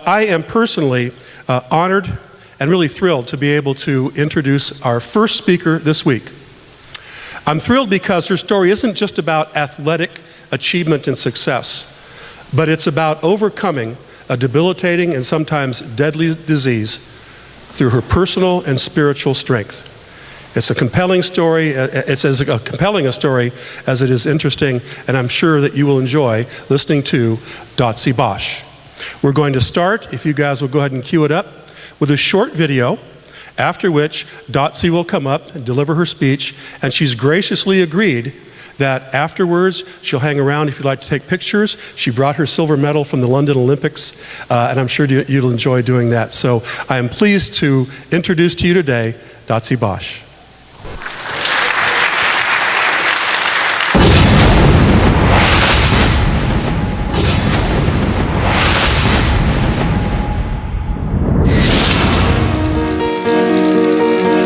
I am personally honored and really thrilled to be able to introduce our first speaker this week. I'm thrilled because her story isn't just about athletic achievement and success, but it's about overcoming a debilitating and sometimes deadly disease through her personal and spiritual strength. It's a compelling story. It's as compelling a story as it is interesting, and I'm sure that you will enjoy listening to Dotsie Bausch. We're going to start, if you guys will go ahead and cue it up, with a short video, after which Dotsie will come up and deliver her speech, and she's graciously agreed that afterwards she'll hang around if you'd like to take pictures. She brought her silver medal from the London Olympics, and I'm sure you'll enjoy doing that. So I am pleased to introduce to you today Dotsie Bausch.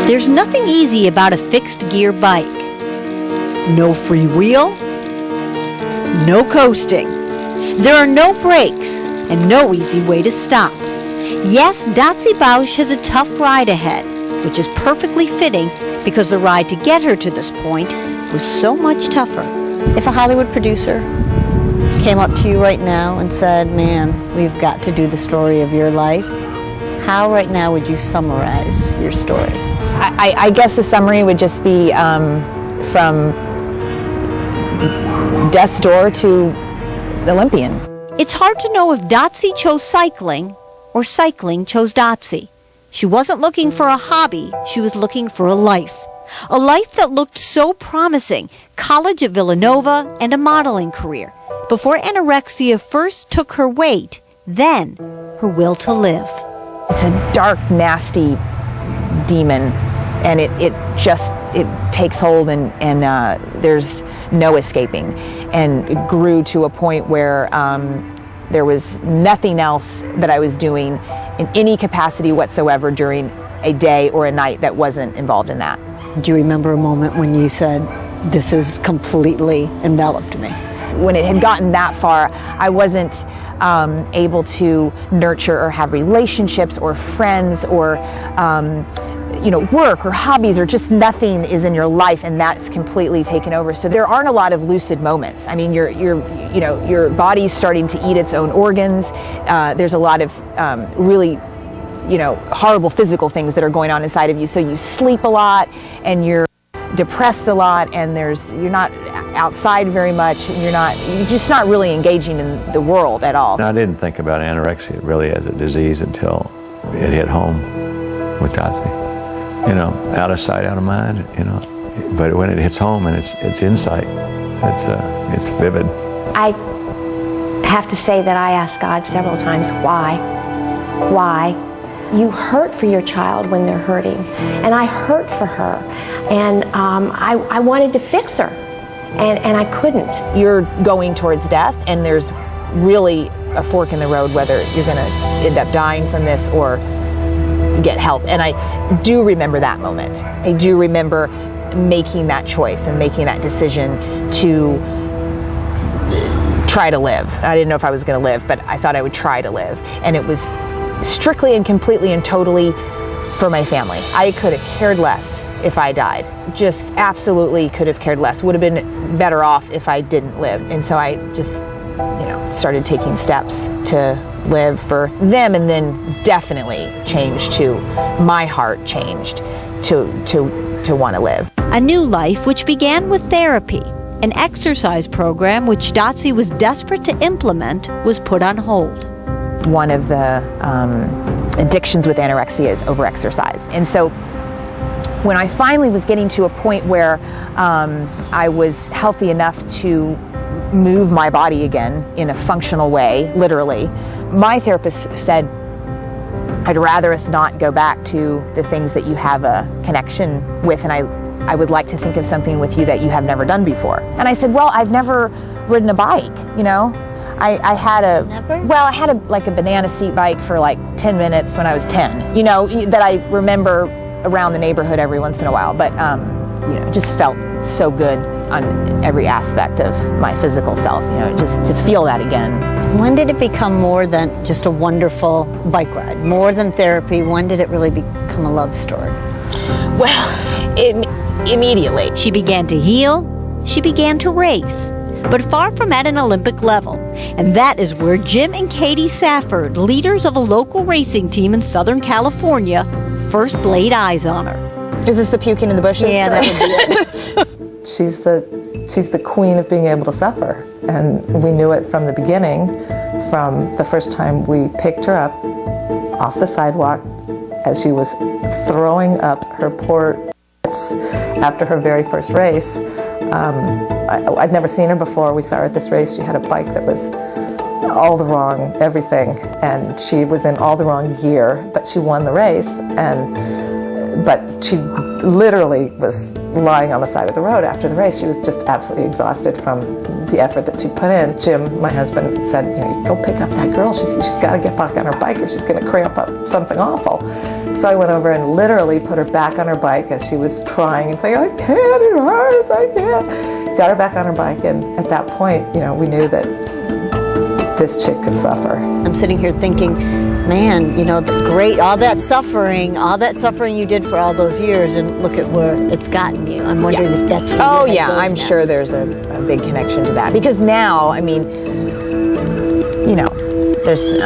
There's nothing easy about a fixed gear bike. No free wheel, no coasting. There are no brakes and no easy way to stop. Yes, Dotsie Bausch has a tough ride ahead, which is perfectly fitting because the ride to get her to this point was so much tougher. If a Hollywood producer came up to you right now and said, "Man, we've got to do the story of your life," how right now would you summarize your story? I guess the summary would just be from death's door to Olympian. It's hard to know if Dotsie chose cycling or cycling chose Dotsie. She wasn't looking for a hobby, she was looking for a life. A life that looked so promising, college at Villanova and a modeling career. Before anorexia first took her weight, then her will to live. It's a dark, nasty demon, and it takes hold, and there's no escaping. And it grew to a point where there was nothing else that I was doing in any capacity whatsoever during a day or a night that wasn't involved in that. Do you remember a moment when you said, "This has completely enveloped me"? When it had gotten that far, I wasn't able to nurture or have relationships or friends or work or hobbies, or just nothing is in your life, and that's completely taken over. So there aren't a lot of lucid moments. I mean, your body's starting to eat its own organs. There's a lot of really horrible physical things that are going on inside of you. So you sleep a lot, and you're depressed a lot, and you're not outside very much, and you're just not really engaging in the world at all. I didn't think about anorexia really as a disease until it hit home with Dotsie. Out of sight, out of mind, but when it hits home and it's insight, it's vivid. I have to say that I asked God several times, why? Why? You hurt for your child when they're hurting, and I hurt for her, and I wanted to fix her, and I couldn't. You're going towards death, and there's really a fork in the road whether you're going to end up dying from this or get help. And I do remember that moment. I do remember making that choice and making that decision to try to live. I didn't know if I was going to live, but I thought I would try to live. And it was strictly and completely and totally for my family. I could have cared less if I died. Just absolutely could have cared less. Would have been better off if I didn't live. And so I just, started taking steps to live for them, and then definitely my heart changed to want to live. A new life which began with therapy. An exercise program which Dotsie was desperate to implement was put on hold. One of the addictions with anorexia is overexercise. And so when I finally was getting to a point where I was healthy enough to move my body again in a functional way, literally, my therapist said, "I'd rather us not go back to the things that you have a connection with, and I would like to think of something with you that you have never done before." And I said, "Well, I've never ridden a bike, I had a a banana seat bike for like 10 minutes when I was 10, that I remember around the neighborhood every once in a while, but it just felt so good on every aspect of my physical self, just to feel that again." When did it become more than just a wonderful bike ride, more than therapy? When did it really become a love story? Well, immediately. She began to heal, she began to race, but far from at an Olympic level. And that is where Jim and Katie Safford, leaders of a local racing team in Southern California, first laid eyes on her. Is this the puking in the bushes? Yeah, that would be it. She's the queen of being able to suffer. And we knew it from the beginning, from the first time we picked her up off the sidewalk as she was throwing up her poor after her very first race. I'd never seen her before. We saw her at this race. She had a bike that was all the wrong everything, and she was in all the wrong gear, but she won the race. But she literally was lying on the side of the road after the race. She was just absolutely exhausted from the effort that she put in. Jim, my husband, said, go pick up that girl. She's got to get back on her bike or she's going to cramp up something awful. So I went over and literally put her back on her bike as she was crying and saying, I can't, it hurts, I can't. Got her back on her bike, and at that point, we knew that this chick could suffer. I'm sitting here thinking, man, great, all that suffering you did for all those years, and look at where it's gotten you. I'm wondering if that's where Oh your head yeah, goes I'm now. sure there's a big connection to that. Because now, I'm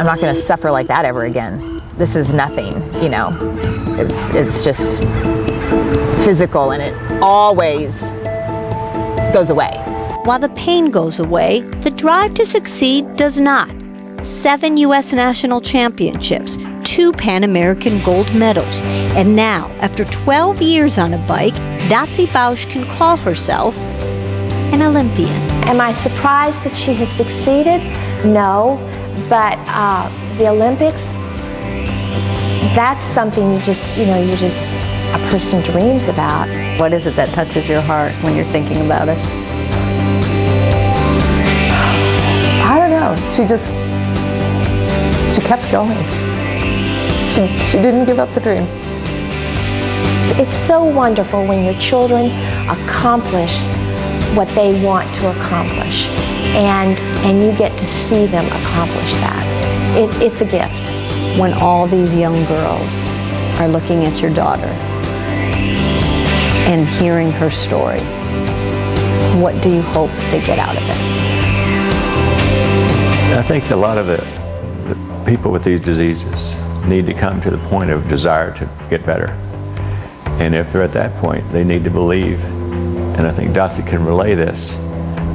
not going to suffer like that ever again. This is nothing, It's just physical, and it always goes away. While the pain goes away, the drive to succeed does not. 7 U.S. national championships, 2 Pan American gold medals, and now, after 12 years on a bike, Dotsie Bausch can call herself an Olympian. Am I surprised that she has succeeded? No, but the Olympics, that's something a person dreams about. What is it that touches your heart when you're thinking about it? I don't know. She kept going. She didn't give up the dream. It's so wonderful when your children accomplish what they want to accomplish, and you get to see them accomplish that. It's a gift. When all these young girls are looking at your daughter and hearing her story, what do you hope they get out of it? I think a lot of the people with these diseases need to come to the point of desire to get better. And if they're at that point, they need to believe, and I think Dotsie can relay this,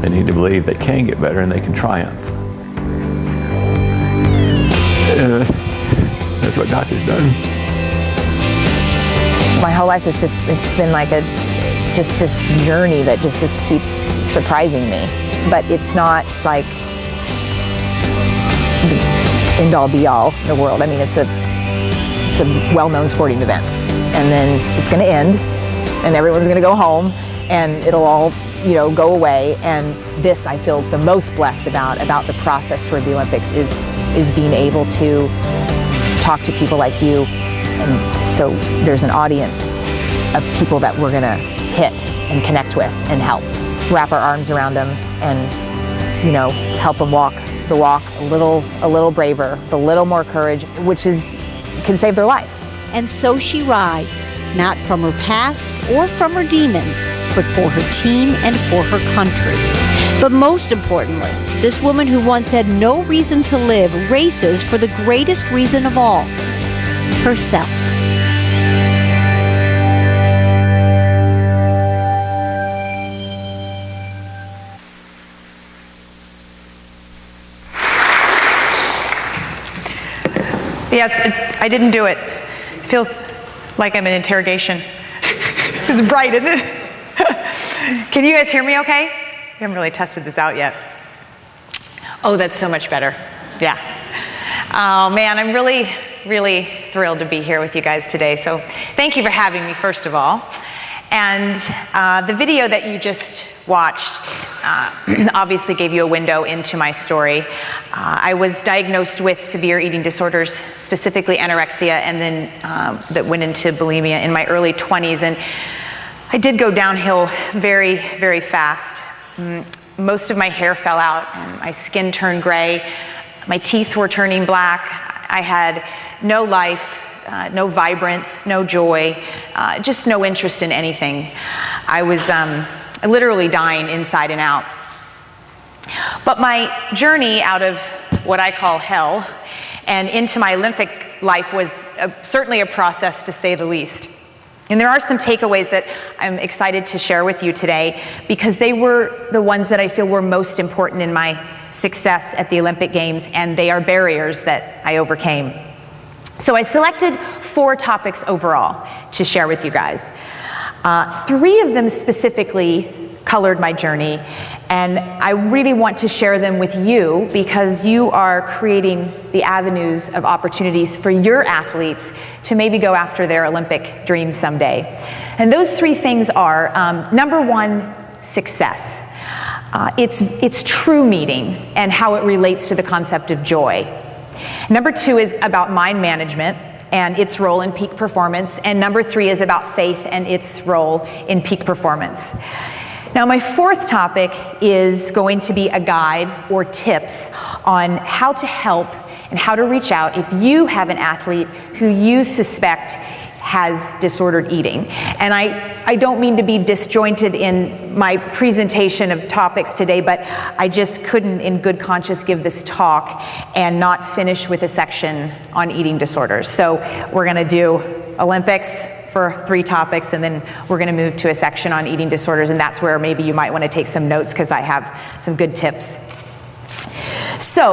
they need to believe they can get better and they can triumph. That's what Dotsie's done. My whole life it's been like just this journey that just keeps surprising me. But it's not like the end-all be-all in the world. It's a well-known sporting event, and then it's going to end, and everyone's going to go home, and it'll all go away. And this I feel the most blessed about the process toward the Olympics is being able to talk to people like you, and so there's an audience of people that we're going to hit and connect with and help wrap our arms around them and help them walk the walk a little braver, a little more courage, which can save their life. And so she rides, not from her past or from her demons, but for her team and for her country. But most importantly, this woman who once had no reason to live races for the greatest reason of all, herself. Yes, I didn't do it. It feels like I'm in interrogation. It's bright, isn't it? Can you guys hear me okay? We haven't really tested this out yet. Oh, that's so much better. Yeah. Oh man, I'm really, really thrilled to be here with you guys today. So thank you for having me, first of all. And the video that you just watched obviously gave you a window into my story. I was diagnosed with severe eating disorders, specifically anorexia, and then that went into bulimia in my early 20s. And I did go downhill very, very fast. Most of my hair fell out and my skin turned gray. My teeth were turning black. I had no life, no vibrance, no joy, just no interest in anything. I was literally dying inside and out. But my journey out of what I call hell and into my Olympic life was certainly a process, to say the least. And there are some takeaways that I'm excited to share with you today, because they were the ones that I feel were most important in my success at the Olympic Games, and they are barriers that I overcame. So I selected 4 topics overall to share with you guys. 3 of them specifically colored my journey, and I really want to share them with you because you are creating the avenues of opportunities for your athletes to maybe go after their Olympic dreams someday. And those 3 things are, number 1, success. It's true meaning and how it relates to the concept of joy. Number 2 is about mind management and its role in peak performance. And number 3 is about faith and its role in peak performance. Now, my 4th topic is going to be a guide or tips on how to help and how to reach out if you have an athlete who you suspect has disordered eating. And I don't mean to be disjointed in my presentation of topics today, but I just couldn't in good conscience give this talk and not finish with a section on eating disorders. So we're gonna do Olympics for 3 topics, and then we're gonna move to a section on eating disorders, and that's where maybe you might wanna take some notes because I have some good tips. So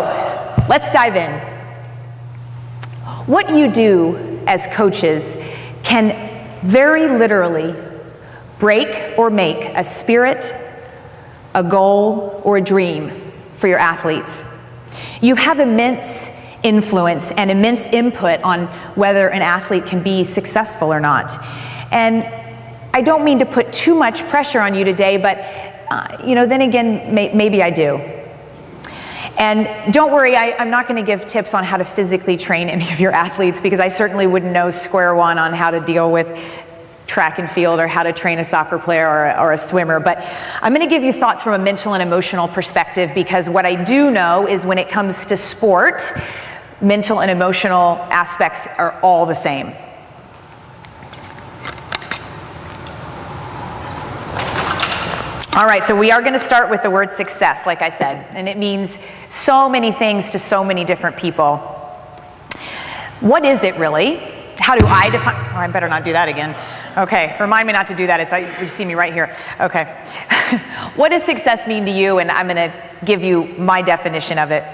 let's dive in. What you do as coaches can very literally break or make a spirit, a goal, or a dream for your athletes. You have immense influence and immense input on whether an athlete can be successful or not. And I don't mean to put too much pressure on you today, but then again, maybe I do. And don't worry, I'm not going to give tips on how to physically train any of your athletes, because I certainly wouldn't know square one on how to deal with track and field or how to train a soccer player or a swimmer. But I'm going to give you thoughts from a mental and emotional perspective, because what I do know is when it comes to sport, mental and emotional aspects are all the same. All right, so we are going to start with the word success, like I said, and it means so many things to so many different people. What is it really? How do I define? Oh, I better not do that again. Okay, remind me not to do that as you see me right here. Okay. What does success mean to you? And I'm going to give you my definition of it.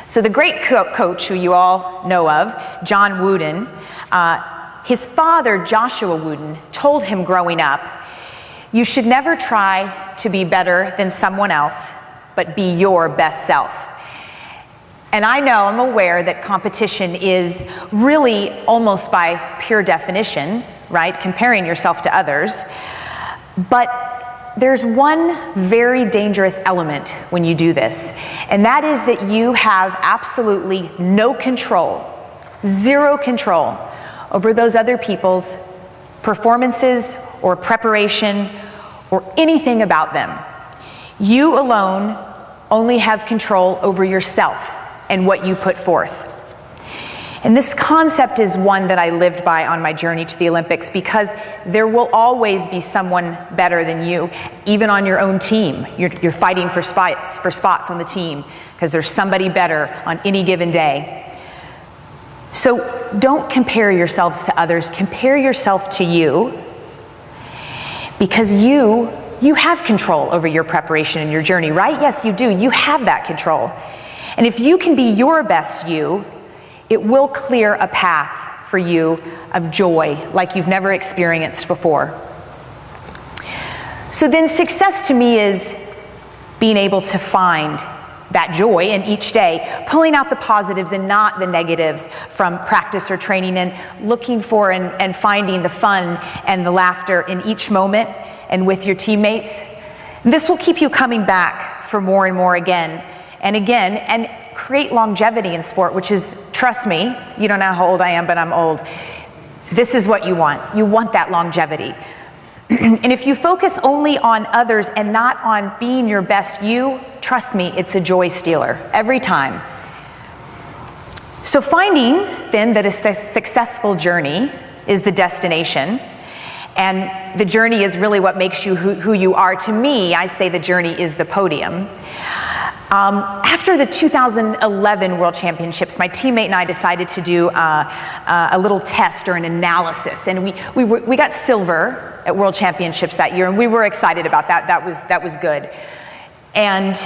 So the great coach who you all know of, John Wooden, his father, Joshua Wooden, told him growing up, you should never try to be better than someone else, but be your best self. And I'm aware that competition is really almost by pure definition, right? Comparing yourself to others. But there's one very dangerous element when you do this, and that is that you have absolutely no control, 0 control over those other people's performances or preparation or anything about them. You alone only have control over yourself and what you put forth. And this concept is one that I lived by on my journey to the Olympics, because there will always be someone better than you, even on your own team. You're fighting for spots on the team because there's somebody better on any given day. So don't compare yourselves to others. Compare yourself to you, because you have control over your preparation and your journey, right? Yes, you do. You have that control. And if you can be your best you, it will clear a path for you of joy like you've never experienced before. So then success to me is being able to find that joy in each day, pulling out the positives and not the negatives from practice or training, and looking for and finding the fun and the laughter in each moment and with your teammates. This will keep you coming back for more and more again and again, and create longevity in sport, which is, trust me, you don't know how old I am, but I'm old. This is what you want. You want that longevity. And if you focus only on others and not on being your best you, trust me, it's a joy stealer every time. So finding then that a successful journey is the destination, and the journey is really what makes you who you are. To me, I say the journey is the podium. After the 2011 World Championships, my teammate and I decided to do a little test or an analysis, and we got silver at World Championships that year, and we were excited about that. That was good. And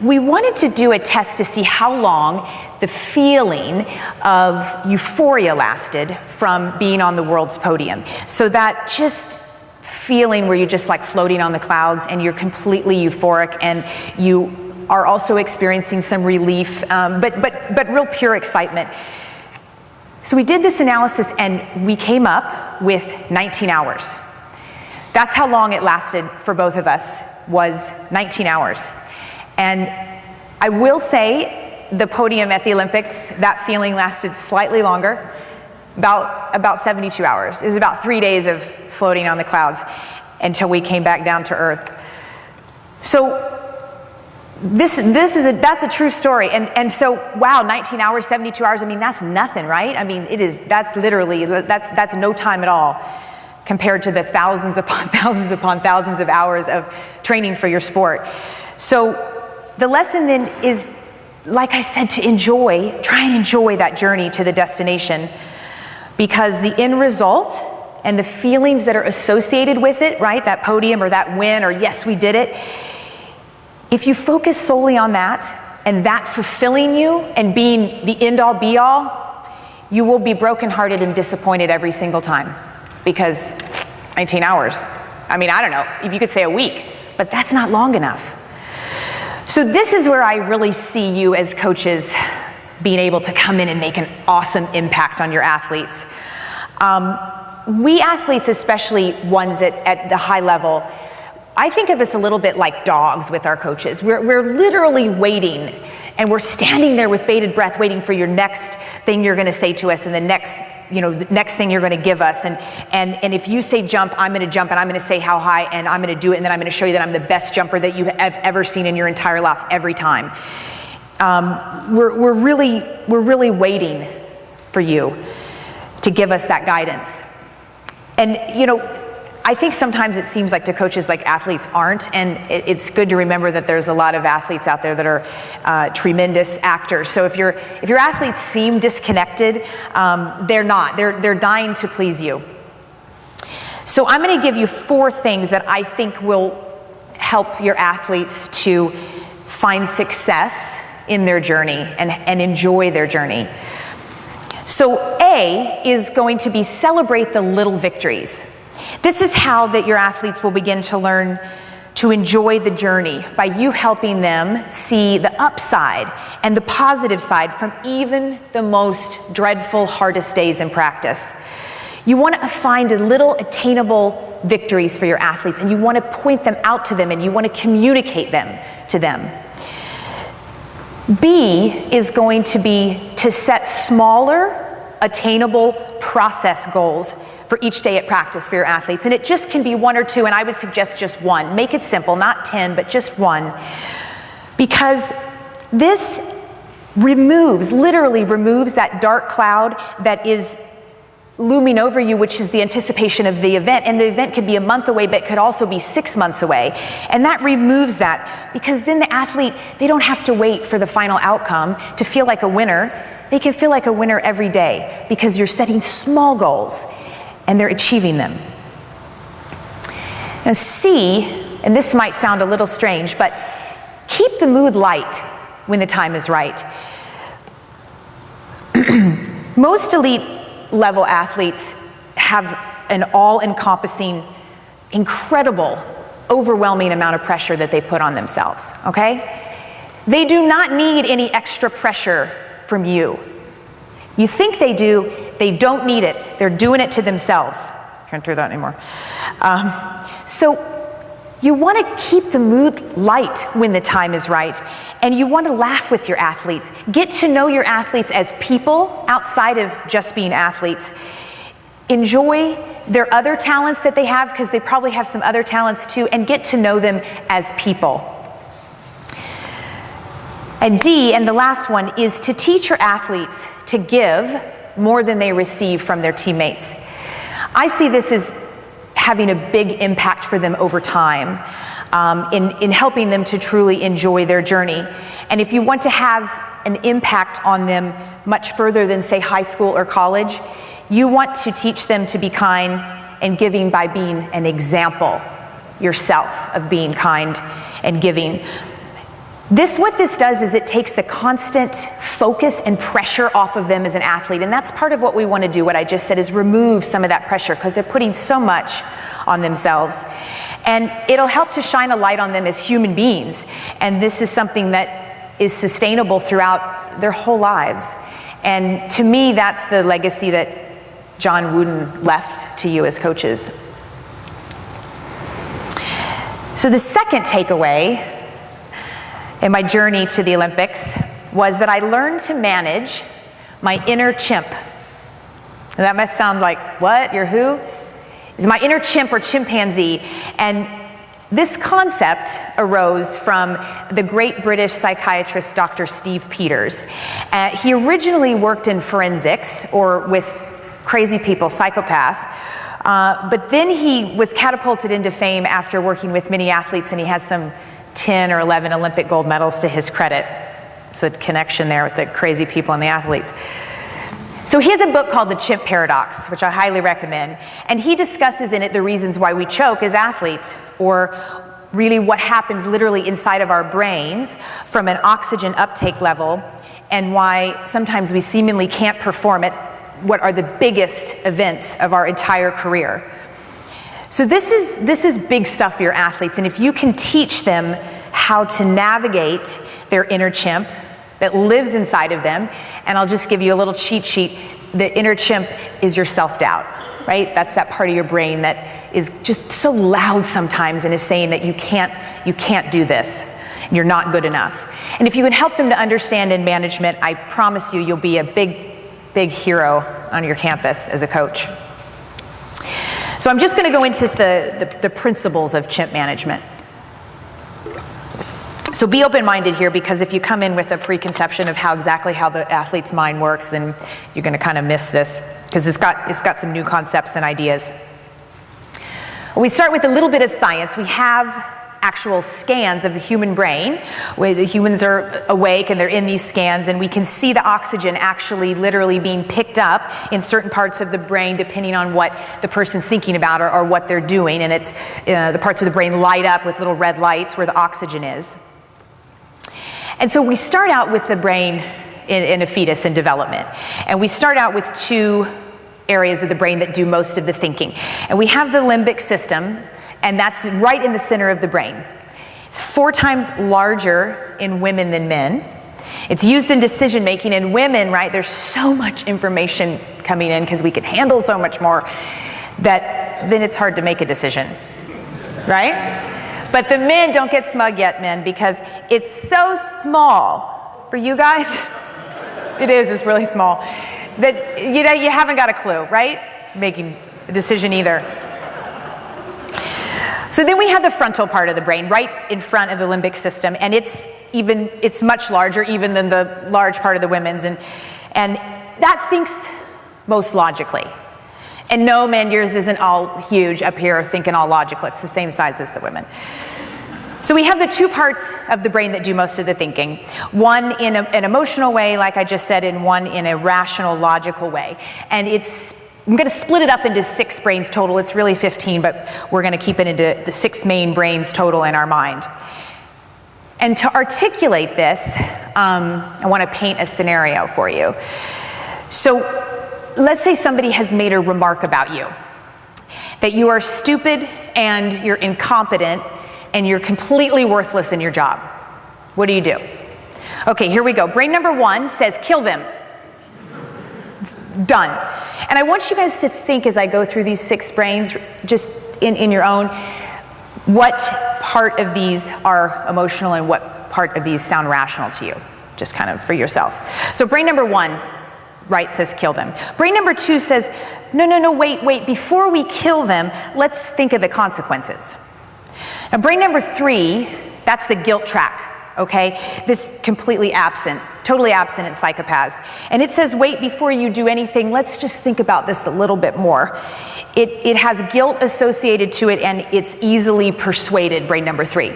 we wanted to do a test to see how long the feeling of euphoria lasted from being on the world's podium. So that just feeling where you're just like floating on the clouds and you're completely euphoric and you are also experiencing some relief, but real pure excitement. So we did this analysis and we came up with 19 hours. That's how long it lasted for both of us, was 19 hours. And I will say the podium at the Olympics, that feeling lasted slightly longer, about 72 hours. It was about 3 days of floating on the clouds until we came back down to earth. So that's a true story. And so, wow, 19 hours, 72 hours, I mean, that's nothing, right? I mean, that's no time at all compared to the thousands upon thousands of hours of training for your sport. So the lesson then is, like I said, to try and enjoy that journey to the destination, because the end result and the feelings that are associated with it, right, that podium or that win or yes, we did it, if you focus solely on that and that fulfilling you and being the end all be all, you will be brokenhearted and disappointed every single time, because 19 hours, I mean, I don't know if you could say a week, but that's not long enough. So this is where I really see you as coaches being able to come in and make an awesome impact on your athletes. We athletes, especially ones at the high level, I think of us a little bit like dogs with our coaches. We're literally waiting, and we're standing there with bated breath waiting for your next thing you're gonna say to us and the next thing you're gonna give us. And if you say jump, I'm gonna jump, and I'm gonna say how high, and I'm gonna do it, and then I'm gonna show you that I'm the best jumper that you have ever seen in your entire life every time. We're really waiting for you to give us that guidance. And I think sometimes it seems like to coaches like athletes aren't, and it's good to remember that there's a lot of athletes out there that are tremendous actors. So if your athletes seem disconnected, they're not. They're dying to please you. So I'm going to give you 4 things that I think will help your athletes to find success in their journey and enjoy their journey. So A is going to be celebrate the little victories. This is how that your athletes will begin to learn to enjoy the journey, by you helping them see the upside and the positive side from even the most dreadful, hardest days in practice. You want to find a little attainable victories for your athletes, and you want to point them out to them, and you want to communicate them to them. B is going to be to set smaller, attainable process goals for each day at practice for your athletes. And it just can be 1 or 2, and I would suggest just 1. Make it simple, not 10, but just 1. Because this literally removes that dark cloud that is looming over you, which is the anticipation of the event. And the event could be a month away, but it could also be 6 months away. And that removes that, because then the athlete, they don't have to wait for the final outcome to feel like a winner. They can feel like a winner every day, because you're setting small goals and they're achieving them. Now C, and this might sound a little strange, but keep the mood light when the time is right. Most elite level athletes have an all-encompassing, incredible, overwhelming amount of pressure that they put on themselves, okay? They do not need any extra pressure from you. You think they do, they don't need it. They're doing it to themselves. Can't do that anymore. So you want to keep the mood light when the time is right, and you want to laugh with your athletes. Get to know your athletes as people outside of just being athletes. Enjoy their other talents that they have, because they probably have some other talents too, and get to know them as people. And D, and the last one, is to teach your athletes to give more than they receive from their teammates. I see this as having a big impact for them over time, in helping them to truly enjoy their journey. And if you want to have an impact on them much further than, say, high school or college, you want to teach them to be kind and giving by being an example yourself of being kind and giving. What this does is it takes the constant focus and pressure off of them as an athlete, and that's part of what we want to do. What I just said is remove some of that pressure, because they're putting so much on themselves. And it'll help to shine a light on them as human beings, and this is something that is sustainable throughout their whole lives. And to me, that's the legacy that John Wooden left to you as coaches. So the second takeaway in my journey to the Olympics was that I learned to manage my inner chimp. And that must sound like, what? You're who? It's my inner chimp or chimpanzee. And this concept arose from the great British psychiatrist Dr. Steve Peters. He originally worked in forensics, or with crazy people, psychopaths. But then he was catapulted into fame after working with many athletes, and he has some 10 or 11 Olympic gold medals to his credit. It's a connection there with the crazy people and the athletes. So he has a book called The Chimp Paradox, which I highly recommend, and he discusses in it the reasons why we choke as athletes, or really what happens literally inside of our brains from an oxygen uptake level, and why sometimes we seemingly can't perform at what are the biggest events of our entire career. So this is big stuff for your athletes, and if you can teach them how to navigate their inner chimp that lives inside of them, and I'll just give you a little cheat sheet. The inner chimp is your self-doubt, right? That's that part of your brain that is just so loud sometimes and is saying that you can't do this, you're not good enough. And if you can help them to understand in management, I promise you, you'll be a big hero on your campus as a coach. So I'm just going to go into the principles of chimp management. So be open-minded here, because if you come in with a preconception of how the athlete's mind works, then you're going to kind of miss this, because it's got some new concepts and ideas. We start with a little bit of science. We have actual scans of the human brain where the humans are awake and they're in these scans, and we can see the oxygen actually literally being picked up in certain parts of the brain depending on what the person's thinking about or what they're doing, and it's the parts of the brain light up with little red lights where the oxygen is. And so we start out with the brain in a fetus in development, and we start out with two areas of the brain that do most of the thinking, and we have the limbic system, and that's right in the center of the brain. It's 4 times larger in women than men. It's used in decision making, and women, right, there's so much information coming in because we can handle so much more that then it's hard to make a decision, right? But the men, don't get smug yet, men, because it's so small. For you guys, it's really small, that you haven't got a clue, right? Making a decision either. So then we have the frontal part of the brain right in front of the limbic system, and it's much larger even than the large part of the women's, and that thinks most logically. And no, man, yours isn't all huge up here thinking all logical. It's the same size as the women. So we have the 2 parts of the brain that do most of the thinking. One in an emotional way, like I just said, and one in a rational, logical way. And I'm going to split it up into 6 brains total. It's really 15, but we're going to keep it into the 6 main brains total in our mind. And to articulate this, I want to paint a scenario for you. So let's say somebody has made a remark about you, that you are stupid and you're incompetent and you're completely worthless in your job. What do? Okay, here we go. Brain number 1 says, kill them. Done. And I want you guys to think, as I go through these 6 brains, just in your own, what part of these are emotional and what part of these sound rational to you, just kind of for yourself. So brain number 1, right says kill them. Brain number 2 says, no, wait, before we kill them, let's think of the consequences. Now, brain number 3, that's the guilt track, okay? This completely absent, totally absent in psychopaths. And it says, wait, before you do anything, let's just think about this a little bit more. It has guilt associated to it, and it's easily persuaded, brain number 3.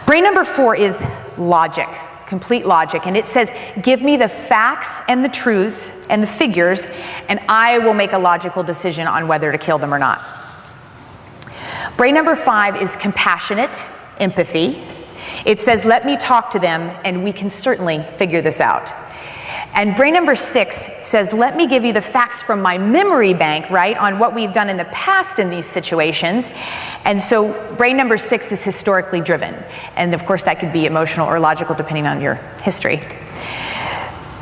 Brain number 4 is logic, complete logic, and it says, give me the facts and the truths and the figures, and I will make a logical decision on whether to kill them or not. Brain number 5 is compassionate, empathy. It says, let me talk to them, and we can certainly figure this out. And brain number 6 says, let me give you the facts from my memory bank, right, on what we've done in the past in these situations. And so brain number 6 is historically driven. And of course, that could be emotional or logical depending on your history.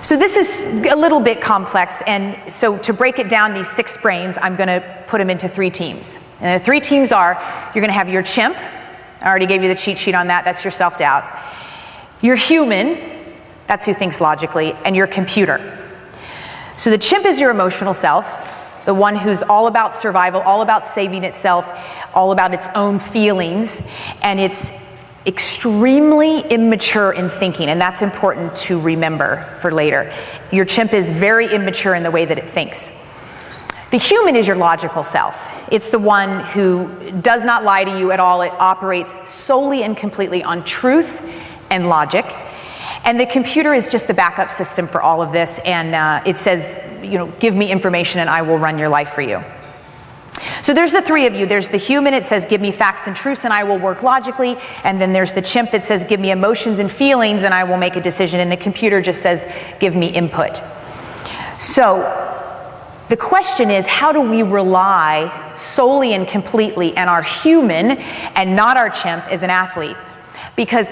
So this is a little bit complex. And so to break it down, these 6 brains, I'm going to put them into 3 teams. And the 3 teams are, you're going to have your chimp. I already gave you the cheat sheet on that. That's your self-doubt. Your human. That's who thinks logically, and your computer. So the chimp is your emotional self, the one who's all about survival, all about saving itself, all about its own feelings, and it's extremely immature in thinking, and that's important to remember for later. Your chimp is very immature in the way that it thinks. The human is your logical self. It's the one who does not lie to you at all. It operates solely and completely on truth and logic. And the computer is just the backup system for all of this, and it says, give me information and I will run your life for you. So there's the 3 of you. There's the human, it says, give me facts and truths and I will work logically. And then there's the chimp that says, give me emotions and feelings and I will make a decision. And the computer just says, give me input. So the question is, how do we rely solely and completely on our human and not our chimp as an athlete? Because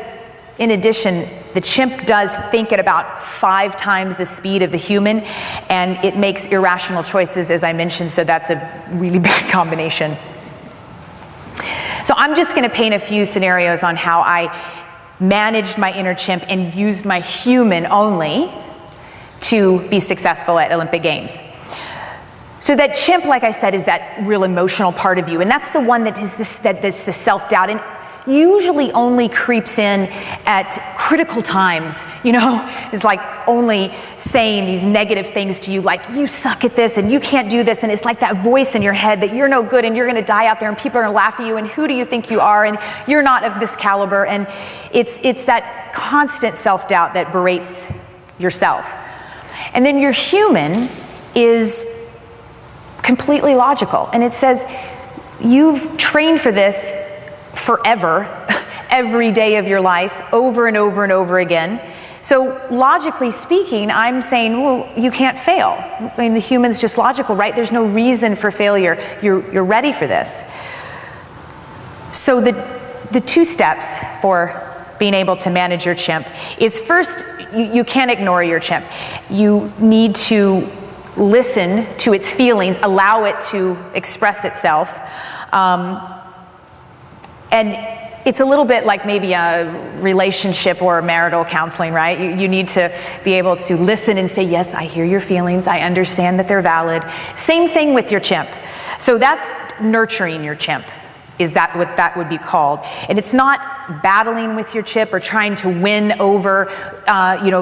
in addition, the chimp does think at about 5 times the speed of the human, and it makes irrational choices, as I mentioned, so that's a really bad combination. So I'm just going to paint a few scenarios on how I managed my inner chimp and used my human only to be successful at Olympic Games. So that chimp, like I said, is that real emotional part of you, and that's the one that is the self-doubt, and usually only creeps in at critical times, is like only saying these negative things to you, like you suck at this and you can't do this, and it's like that voice in your head that you're no good and you're going to die out there and people are going to laugh at you and who do you think you are and you're not of this caliber, and it's that constant self-doubt that berates yourself. And then your human is completely logical, and it says you've trained for this forever, every day of your life, over and over and over again. So logically speaking, I'm saying, well, you can't fail. I mean, the human's just logical, right? There's no reason for failure. You're ready for this. So the 2 steps for being able to manage your chimp is, first, you can't ignore your chimp. You need to listen to its feelings, allow it to express itself. And it's a little bit like maybe a relationship or marital counseling, right? You need to be able to listen and say, yes, I hear your feelings. I understand that they're valid. Same thing with your chimp. So that's nurturing your chimp, is that what that would be called. And it's not battling with your chimp or trying to win over,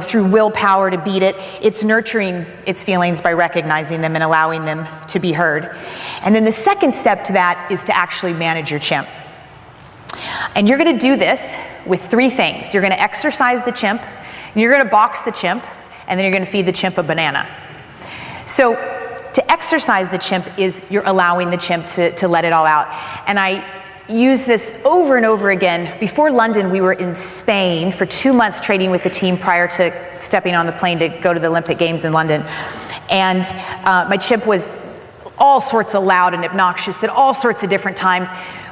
through willpower to beat it. It's nurturing its feelings by recognizing them and allowing them to be heard. And then the second step to that is to actually manage your chimp. And you're going to do this with 3 things. You're going to exercise the chimp, and you're going to box the chimp, and then you're going to feed the chimp a banana. So to exercise the chimp is you're allowing the chimp to let it all out. And I use this over and over again. Before London, we were in Spain for 2 months training with the team prior to stepping on the plane to go to the Olympic Games in London. And my chimp was all sorts of loud and obnoxious at all sorts of different times.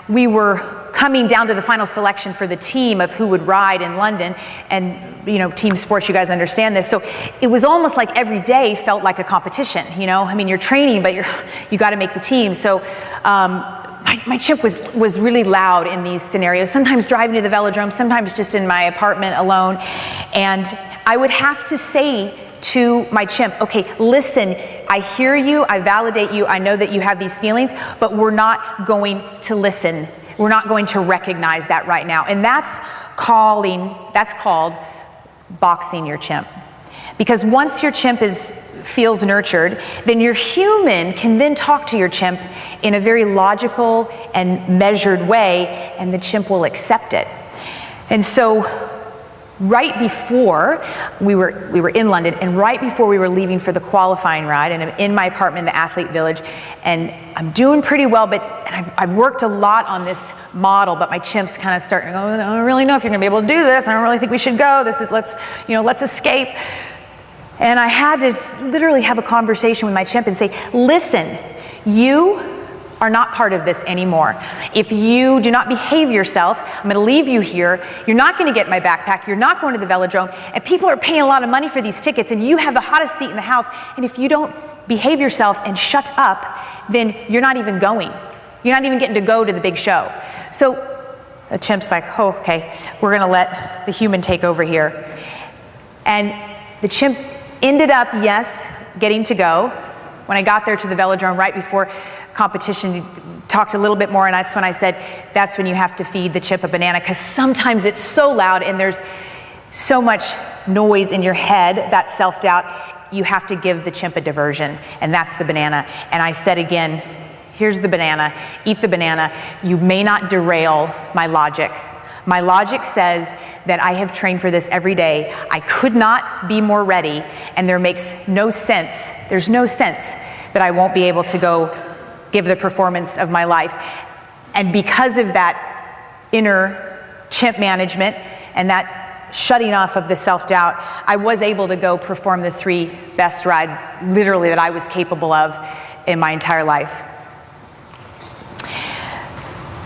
We were coming down to the final selection for the team of who would ride in London, and team sports, you guys understand this. So it was almost like every day felt like a competition. I mean, you're training, but you got to make the team. So my chimp was really loud in these scenarios. Sometimes driving to the velodrome, sometimes just in my apartment alone, and I would have to say to my chimp, okay, listen, I hear you, I validate you, I know that you have these feelings, but we're not going to listen. We're not going to recognize that right now. And that's called boxing your chimp. Because once your chimp feels nurtured, then your human can then talk to your chimp in a very logical and measured way, and the chimp will accept it. And so right before we were in London, and right before we were leaving for the qualifying ride, and I'm in my apartment in the Athlete Village, and I'm doing pretty well, but I've worked a lot on this model, but my chimp's kind of starting to go, I don't really know if you're gonna be able to do this, I don't really think we should go, let's escape. And I had to literally have a conversation with my chimp and say, listen, you are not part of this anymore. If you do not behave yourself, I'm going to leave you here. You're not going to get my backpack. You're not going to the velodrome. And people are paying a lot of money for these tickets, and you have the hottest seat in the house. And if you don't behave yourself and shut up, then you're not even going. You're not even getting to go to the big show. So the chimp's like, oh, okay, we're going to let the human take over here. And the chimp ended up, yes, getting to go. When I got there to the velodrome right before competition, talked a little bit more, and that's when I said, that's when you have to feed the chimp a banana, because sometimes it's so loud and there's so much noise in your head, that self-doubt, you have to give the chimp a diversion, and that's the banana. And I said again, here's the banana, eat the banana. You may not derail my logic. My logic says that I have trained for this every day. I could not be more ready, and there's no sense that I won't be able to go give the performance of my life. And because of that inner chimp management and that shutting off of the self-doubt, I was able to go perform the 3 best rides literally that I was capable of in my entire life.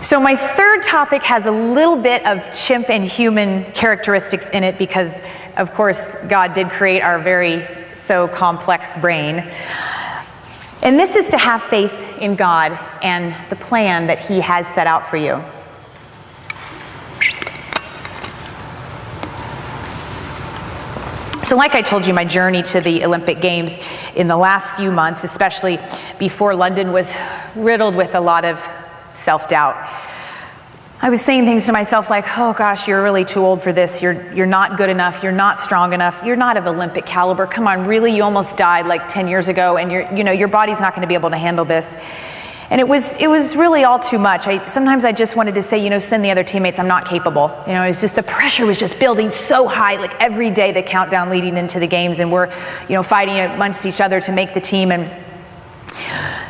So my third topic has a little bit of chimp and human characteristics in it because, of course, God did create our very so complex brain. And this is to have faith in God and the plan that He has set out for you. So like I told you, my journey to the Olympic Games in the last few months, especially before London, was riddled with a lot of self-doubt. I was saying things to myself like, oh gosh, you're really too old for this. You're not good enough. You're not strong enough. You're not of Olympic caliber. Come on, really? You almost died like 10 years ago, and your body's not going to be able to handle this. And it was really all too much. Sometimes I just wanted to say, send the other teammates, I'm not capable. It was just, the pressure was just building so high, like every day the countdown leading into the games, and we're, fighting amongst each other to make the team. And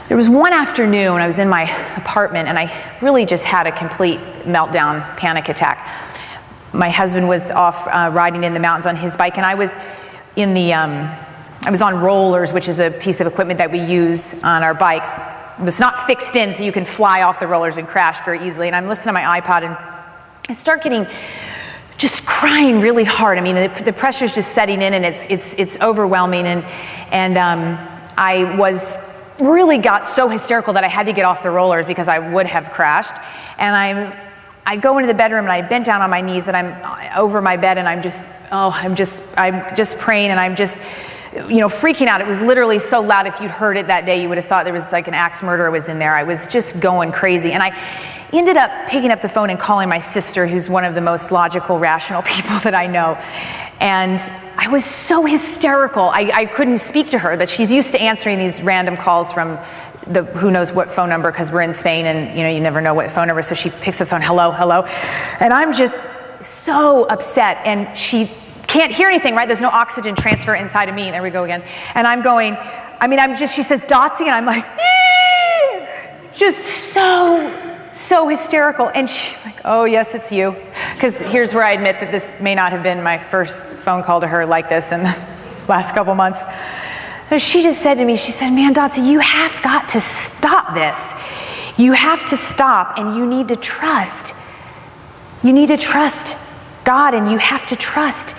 there was one afternoon I was in my apartment, and I really just had a complete meltdown, panic attack. My husband was off riding in the mountains on his bike, and I was I was on rollers, which is a piece of equipment that we use on our bikes. It's not fixed in, so you can fly off the rollers and crash very easily. And I'm listening to my iPod, and I start getting just crying really hard. I mean, the pressure's just setting in, and it's overwhelming. And I really got so hysterical that I had to get off the rollers because I would have crashed. And I go into the bedroom, and I bent down on my knees, and I'm over my bed, and I'm just praying, and I'm just freaking out. It was literally so loud. If you'd heard it that day, you would have thought there was like an axe murderer was in there. I was just going crazy. And I ended up picking up the phone and calling my sister, who's one of the most logical, rational people that I know. And I was so hysterical. I couldn't speak to her, but she's used to answering these random calls from the who knows what phone number, because we're in Spain, and you never know what phone number. So she picks the phone, hello. And I'm just so upset. And she can't hear anything, right? There's no oxygen transfer inside of me. There we go again. And I'm going, she says, Dotsie, and I'm like, just so hysterical. And she's like, oh, yes, it's you. Because here's where I admit that this may not have been my first phone call to her like this in this last couple months. So she just said to me, she said, man, Dotsie, you have got to stop this. You have to stop, and you need to trust. You need to trust God, and you have to trust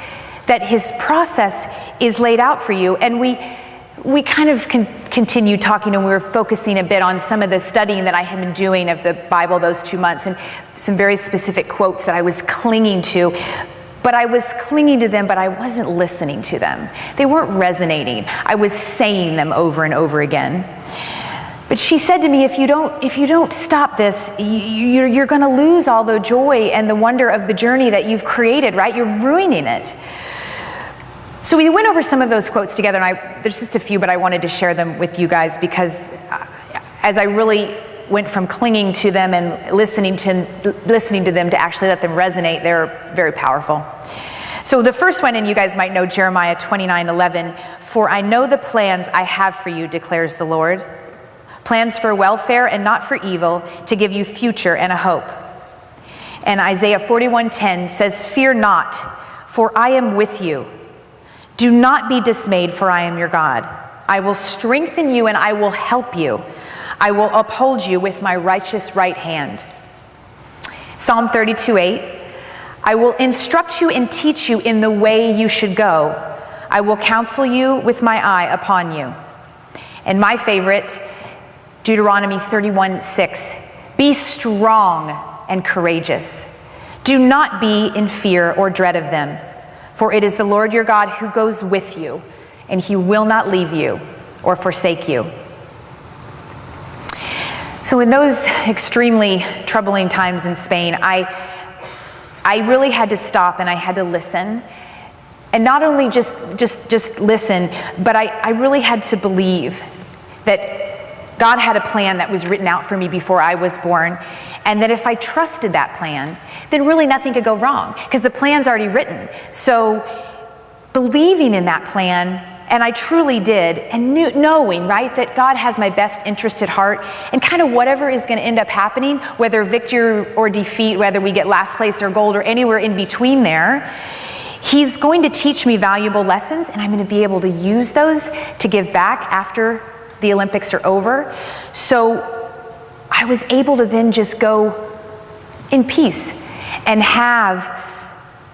that His process is laid out for you. And we kind of continued talking, and we were focusing a bit on some of the studying that I had been doing of the Bible those 2 months, and some very specific quotes that I was clinging to. But I was clinging to them, but I wasn't listening to them. They weren't resonating. I was saying them over and over again. But she said to me, if you don't stop this, you're going to lose all the joy and the wonder of the journey that you've created, right? You're ruining it. So we went over some of those quotes together, and there's just a few, but I wanted to share them with you guys because as I really went from clinging to them and listening to them to actually let them resonate, they're very powerful. So the first one, and you guys might know Jeremiah 29:11, "For I know the plans I have for you, declares the Lord, plans for welfare and not for evil, to give you future and a hope." And Isaiah 41:10 says, "Fear not, for I am with you. Do not be dismayed, for I am your God. I will strengthen you and I will help you. I will uphold you with my righteous right hand." Psalm 32:8, "I will instruct you and teach you in the way you should go. I will counsel you with my eye upon you." And my favorite, Deuteronomy 31:6, "Be strong and courageous. Do not be in fear or dread of them, for it is the Lord your God who goes with you, and he will not leave you or forsake you." So in those extremely troubling times in Spain, I really had to stop and I had to listen. And not only just listen, but I really had to believe that God had a plan that was written out for me before I was born, and that if I trusted that plan, then really nothing could go wrong, because the plan's already written. So believing in that plan, and I truly did, and knowing, right, that God has my best interest at heart, and kind of whatever is going to end up happening, whether victory or defeat, whether we get last place or gold or anywhere in between there, he's going to teach me valuable lessons, and I'm going to be able to use those to give back after the Olympics are over. So I was able to then just go in peace and have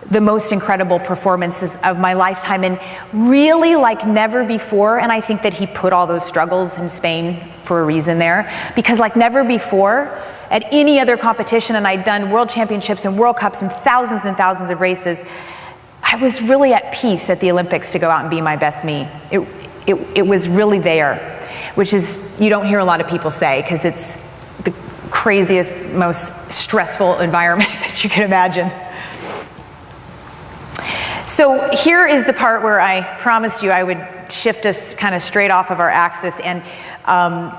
the most incredible performances of my lifetime, and really like never before. And I think that he put all those struggles in Spain for a reason there, because like never before at any other competition, and I'd done world championships and world cups and thousands of races, I was really at peace at the Olympics to go out and be my best me. It was really there, which is, you don't hear a lot of people say, because it's the craziest, most stressful environment that you can imagine. So here is the part where I promised you I would shift us kind of straight off of our axis, and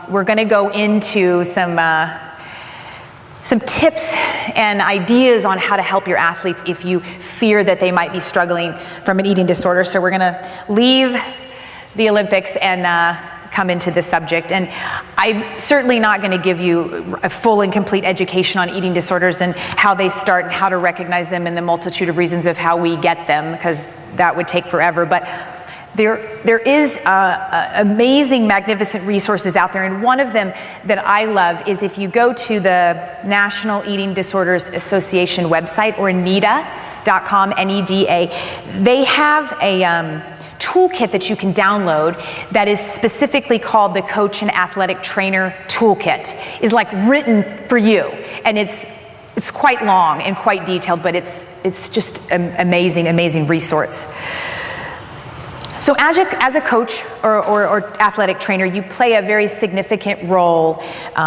we're going to go into some tips and ideas on how to help your athletes if you fear that they might be struggling from an eating disorder. So we're going to leave the Olympics and come into this subject. And I'm certainly not going to give you a full and complete education on eating disorders and how they start and how to recognize them and the multitude of reasons of how we get them, because that would take forever. But there is amazing, magnificent resources out there, and one of them that I love is if you go to the National Eating Disorders Association website, or NEDA.com, NEDA. They have a toolkit that you can download that is specifically called the Coach and Athletic Trainer Toolkit. Is like written for you, and it's quite long and quite detailed, but it's just an amazing resource. So as a coach or athletic trainer, you play a very significant role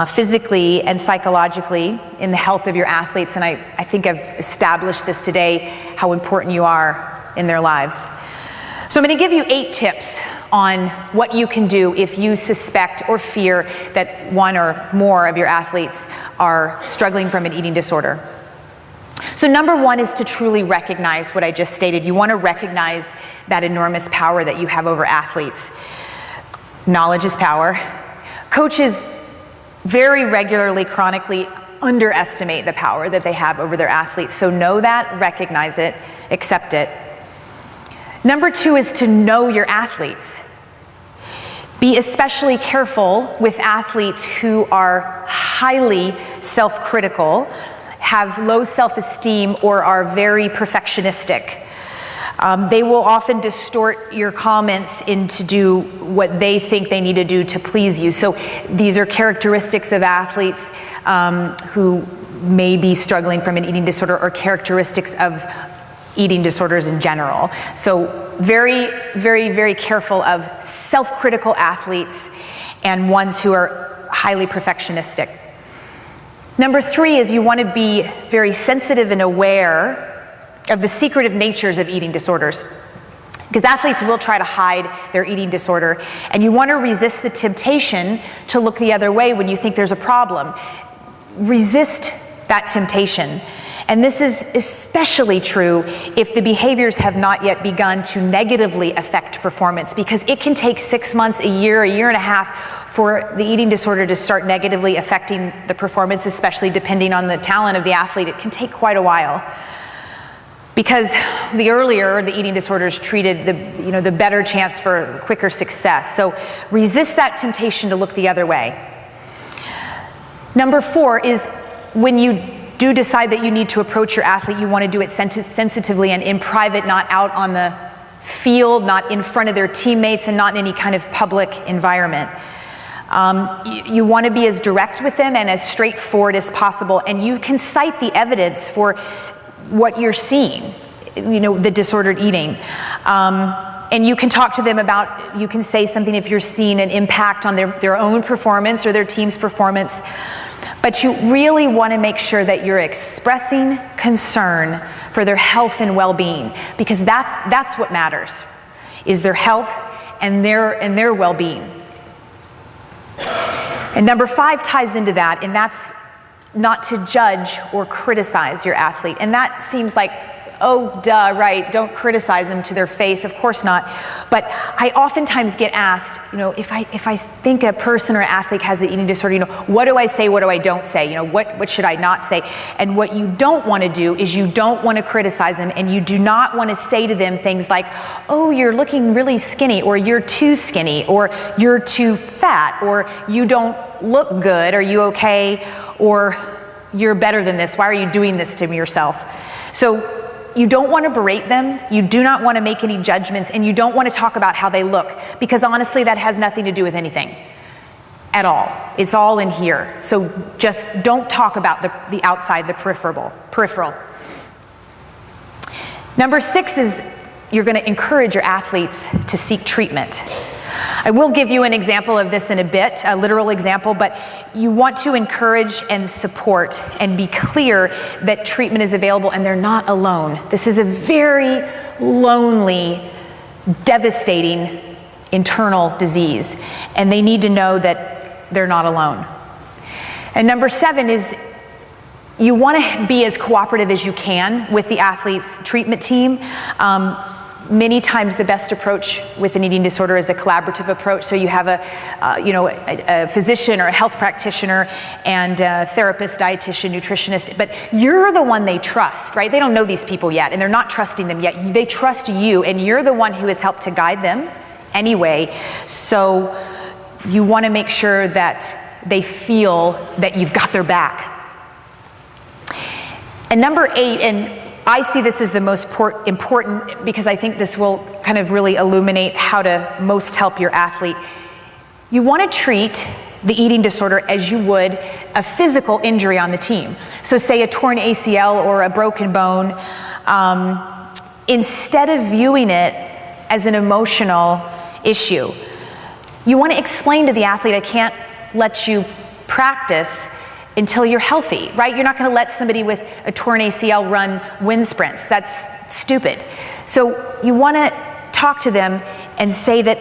physically and psychologically in the health of your athletes, and I think I've established this today, how important you are in their lives. So I'm going to give you 8 tips on what you can do if you suspect or fear that one or more of your athletes are struggling from an eating disorder. So number 1 is to truly recognize what I just stated. You want to recognize that enormous power that you have over athletes. Knowledge is power. Coaches very regularly, chronically underestimate the power that they have over their athletes. So know that, recognize it, accept it. Number 2 is to know your athletes. Be especially careful with athletes who are highly self-critical, have low self-esteem, or are very perfectionistic. They will often distort your comments into do what they think they need to do to please you. So these are characteristics of athletes who may be struggling from an eating disorder, or characteristics of eating disorders in general. So very, very, very careful of self-critical athletes and ones who are highly perfectionistic. Number 3 is you want to be very sensitive and aware of the secretive natures of eating disorders. Because athletes will try to hide their eating disorder, and you want to resist the temptation to look the other way when you think there's a problem. Resist that temptation. And this is especially true if the behaviors have not yet begun to negatively affect performance, because it can take 6 months, a year and a half for the eating disorder to start negatively affecting the performance, especially depending on the talent of the athlete. It can take quite a while. Because the earlier the eating disorder is treated, the better chance for quicker success. So resist that temptation to look the other way. Number 4 is when you do decide that you need to approach your athlete, you want to do it sensitively and in private, not out on the field, not in front of their teammates, and not in any kind of public environment. You want to be as direct with them and as straightforward as possible, and you can cite the evidence for what you're seeing, the disordered eating. And you can talk to them about, you can say something if you're seeing an impact on their own performance or their team's performance. But you really want to make sure that you're expressing concern for their health and well-being, because that's what matters, is their health and their well-being. And number 5 ties into that, and that's not to judge or criticize your athlete. And that seems like, oh, duh, right, don't criticize them to their face, of course not. But I oftentimes get asked, if I think a person or athlete has an eating disorder, what do I say, what do I don't say? What should I not say? And what you don't want to do is you don't want to criticize them, and you do not want to say to them things like, oh, you're looking really skinny, or you're too skinny, or you're too fat, or you don't look good, are you okay, or you're better than this, why are you doing this to yourself? So you don't want to berate them, you do not want to make any judgments, and you don't want to talk about how they look, because honestly that has nothing to do with anything at all. It's all in here. So just don't talk about the outside, the peripheral. Number 6 is you're going to encourage your athletes to seek treatment. I will give you an example of this in a bit, a literal example, but you want to encourage and support and be clear that treatment is available and they're not alone. This is a very lonely, devastating internal disease, and they need to know that they're not alone. And number 7 is you want to be as cooperative as you can with the athlete's treatment team. Many times the best approach with an eating disorder is a collaborative approach. So you have a physician or a health practitioner and a therapist, dietitian, nutritionist, but you're the one they trust, right? They don't know these people yet, and they're not trusting them yet. They trust you, and you're the one who has helped to guide them anyway. So you want to make sure that they feel that you've got their back. And number 8, and I see this as the most important because I think this will kind of really illuminate how to most help your athlete. You want to treat the eating disorder as you would a physical injury on the team. So say a torn ACL or a broken bone, instead of viewing it as an emotional issue, you want to explain to the athlete, I can't let you practice until you're healthy, right? You're not going to let somebody with a torn ACL run wind sprints. That's stupid. So you want to talk to them and say that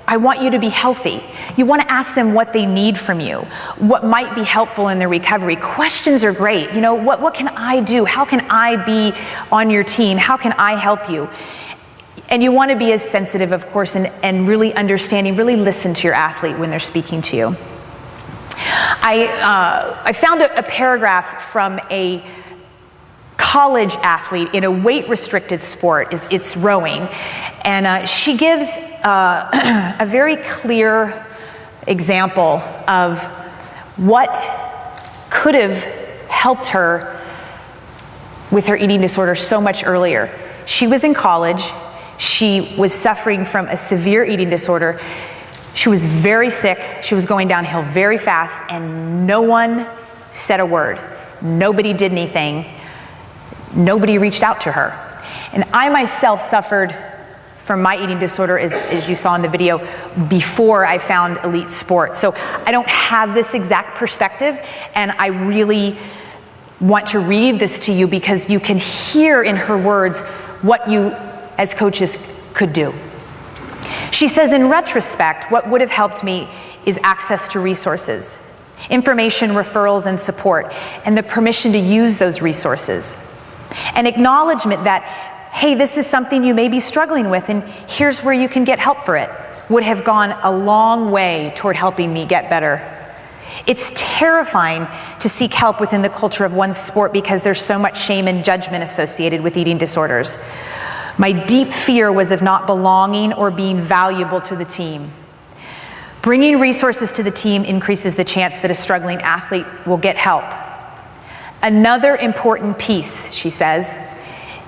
I want you to be healthy. You want to ask them what they need from you, what might be helpful in their recovery. Questions are great. What can I do? How can I be on your team? How can I help you? And you want to be as sensitive, of course, and really understanding, really listen to your athlete when they're speaking to you. I found a paragraph from a college athlete in a weight-restricted sport. It's rowing, and she gives a very clear example of what could have helped her with her eating disorder so much earlier. She was in college. She was suffering from a severe eating disorder. She was very sick, she was going downhill very fast, and no one said a word. Nobody did anything. Nobody reached out to her. And I myself suffered from my eating disorder, as you saw in the video, before I found elite sport. So I don't have this exact perspective, and I really want to read this to you because you can hear in her words what you as coaches could do. She says, in retrospect, what would have helped me is access to resources, information, referrals, and support, and the permission to use those resources. An acknowledgement that, hey, this is something you may be struggling with, and here's where you can get help for it, would have gone a long way toward helping me get better. It's terrifying to seek help within the culture of one's sport because there's so much shame and judgment associated with eating disorders. My deep fear was of not belonging or being valuable to the team. Bringing resources to the team increases the chance that a struggling athlete will get help. Another important piece, she says,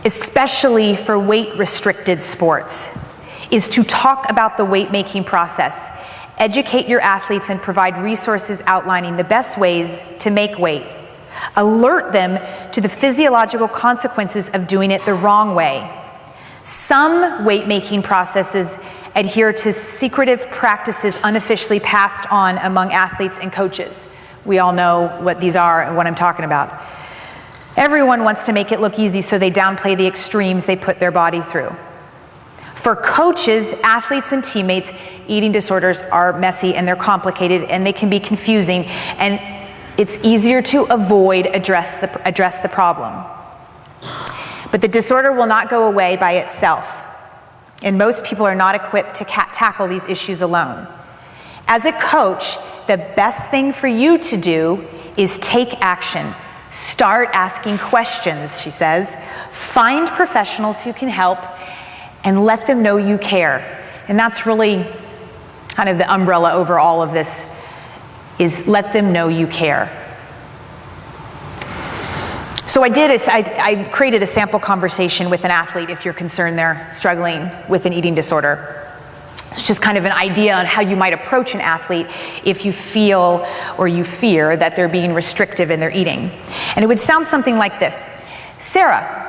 especially for weight-restricted sports, is to talk about the weight-making process. Educate your athletes and provide resources outlining the best ways to make weight. Alert them to the physiological consequences of doing it the wrong way. Some weight-making processes adhere to secretive practices unofficially passed on among athletes and coaches. We all know what these are and what I'm talking about. Everyone wants to make it look easy, so they downplay the extremes they put their body through. For coaches, athletes, and teammates, eating disorders are messy and they're complicated and they can be confusing, and it's easier to avoid address the problem. But the disorder will not go away by itself, and most people are not equipped to tackle these issues alone. As a coach, the best thing for you to do is take action. Start asking questions, she says. Find professionals who can help and let them know you care. And that's really kind of the umbrella over all of this, is let them know you care. So I created a sample conversation with an athlete if you're concerned they're struggling with an eating disorder. It's just kind of an idea on how you might approach an athlete if you feel or you fear that they're being restrictive in their eating. And it would sound something like this. Sarah,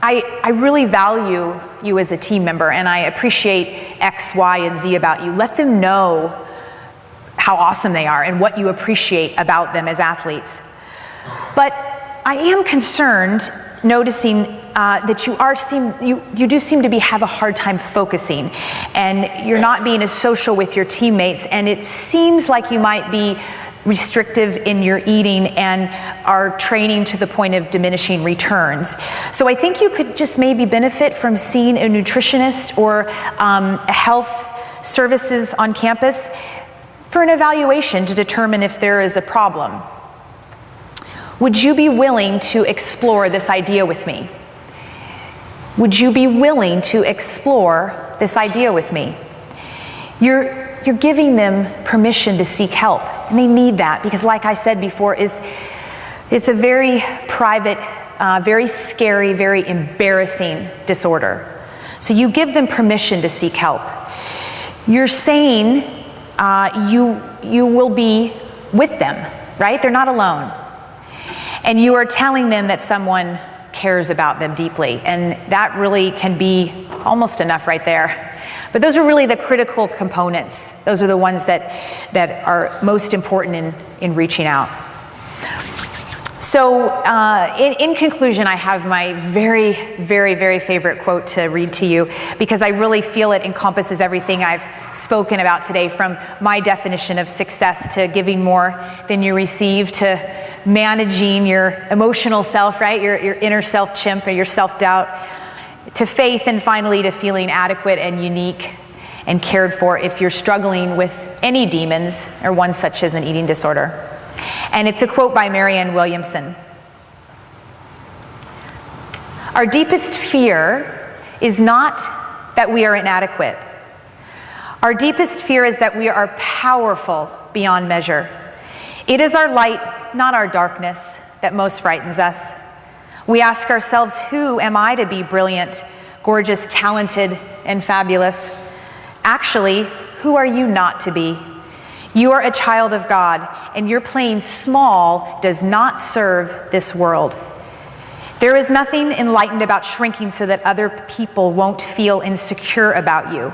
I really value you as a team member, and I appreciate X, Y, and Z about you. Let them know how awesome they are and what you appreciate about them as athletes. But I am concerned noticing that you do seem to have a hard time focusing, and you're not being as social with your teammates, and it seems like you might be restrictive in your eating and are training to the point of diminishing returns. So I think you could just maybe benefit from seeing a nutritionist or a health services on campus for an evaluation to determine if there is a problem. Would you be willing to explore this idea with me? Would you be willing to explore this idea with me? You're giving them permission to seek help, and they need that because, like I said before, it's a very private, very scary, very embarrassing disorder. So you give them permission to seek help. You're saying you will be with them, right? They're not alone. And you are telling them that someone cares about them deeply, and that really can be almost enough right there. But those are really the critical components. Those are the ones that are most important in reaching out. So in conclusion, I have my very, very, very favorite quote to read to you because I really feel it encompasses everything I've spoken about today, from my definition of success to giving more than you receive, to managing your emotional self, right? Your inner self chimp or your self-doubt, to faith, and finally to feeling adequate and unique and cared for if you're struggling with any demons or one such as an eating disorder. And it's a quote by Marianne Williamson. Our deepest fear is not that we are inadequate. Our deepest fear is that we are powerful beyond measure. It is our light, not our darkness, that most frightens us. We ask ourselves, who am I to be brilliant, gorgeous, talented, and fabulous? Actually, who are you not to be? You are a child of God, and your playing small does not serve this world. There is nothing enlightened about shrinking so that other people won't feel insecure about you.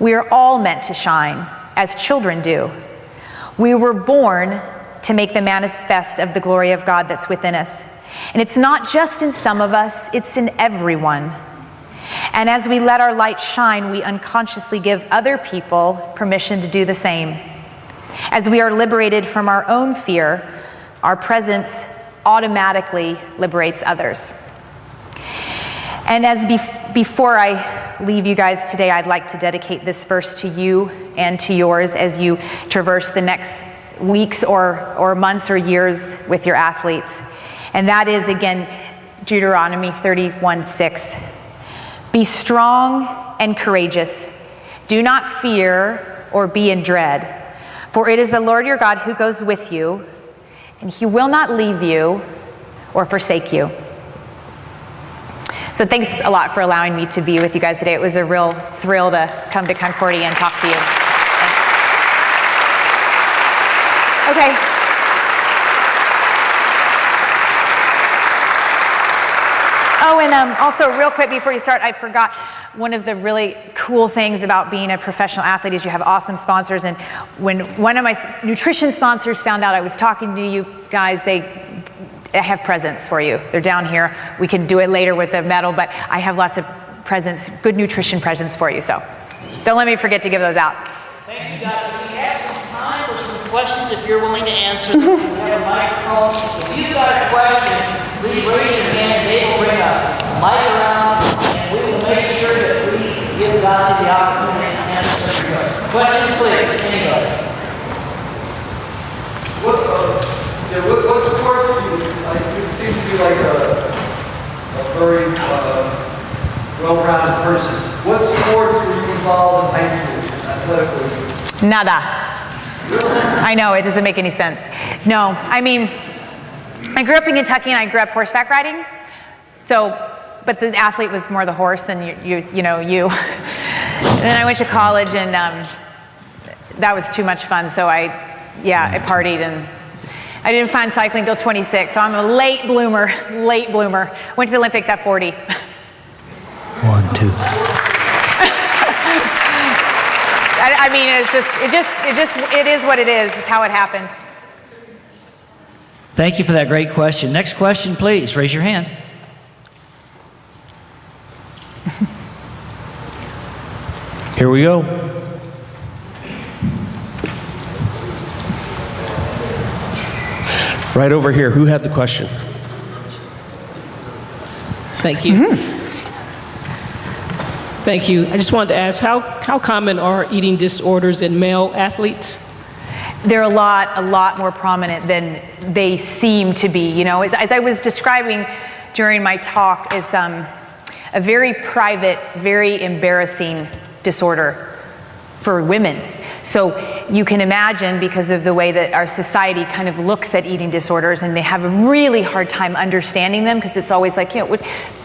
We are all meant to shine, as children do. We were born to make the manifest of the glory of God that's within us. And it's not just in some of us, it's in everyone. And as we let our light shine, we unconsciously give other people permission to do the same. As we are liberated from our own fear, our presence automatically liberates others. And as before I leave you guys today, I'd like to dedicate this verse to you and to yours as you traverse the next weeks or months or years with your athletes. And that is, again, Deuteronomy 31:6. Be strong and courageous. Do not fear or be in dread, for it is the Lord your God who goes with you, and he will not leave you or forsake you. So thanks a lot for allowing me to be with you guys today. It was a real thrill to come to Concordia and talk to you. Thanks. Okay. Oh, and also real quick before you start, I forgot, one of the really cool things about being a professional athlete is you have awesome sponsors. And when one of my nutrition sponsors found out I was talking to you guys, I have presents for you. They're down here. We can do it later with the medal, but I have lots of presents, good nutrition presents for you. So don't let me forget to give those out. Thank you, guys. We have some time for some questions if you're willing to answer them. We have a microphone. If you've got a question, please raise your hand. Dave will bring a mic around, and we will make sure that we give Dotsie the opportunity to answer some of your questions. Please, anybody. What sports do you like? It seems to be like a very well-rounded person. What sports were you involved in high school, athletically? Nada. I know, it doesn't make any sense. No, I mean, I grew up in Kentucky and I grew up horseback riding. So, but the athlete was more the horse than you. And then I went to college and that was too much fun. So I partied and I didn't find cycling until 26. So I'm a late bloomer. Went to the Olympics at 40. 1, 2. I mean, it is what it is. It's how it happened. Thank you for that great question. Next question, please. Raise your hand. Here we go. Right over here. Who had the question? Thank you. Thank you. I just wanted to ask, how common are eating disorders in male athletes? They're a lot more prominent than they seem to be. You know, as I was describing during my talk, is a very private, very embarrassing disorder for women. So you can imagine, because of the way that our society kind of looks at eating disorders, and they have a really hard time understanding them, because it's always like,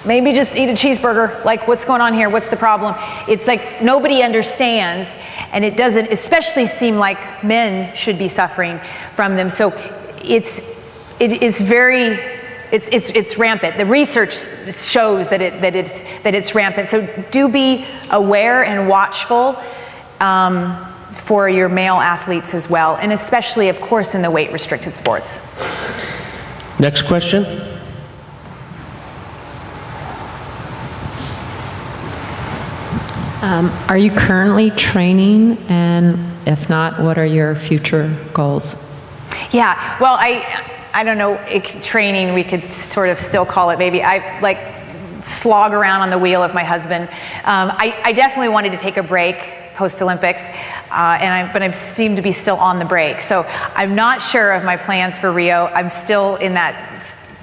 maybe just eat a cheeseburger, like what's going on here, what's the problem? It's like nobody understands, and it doesn't especially seem like men should be suffering from them. So it's rampant. The research shows that it's rampant. So do be aware and watchful for your male athletes as well, and especially, of course, in the weight-restricted sports. Next question. Are you currently training, and if not, what are your future goals? Yeah, well, I don't know, training, we could sort of still call it maybe. I slog around on the wheel of my husband. I definitely wanted to take a break post-Olympics, but I seem to be still on the break. So I'm not sure of my plans for Rio. I'm still in that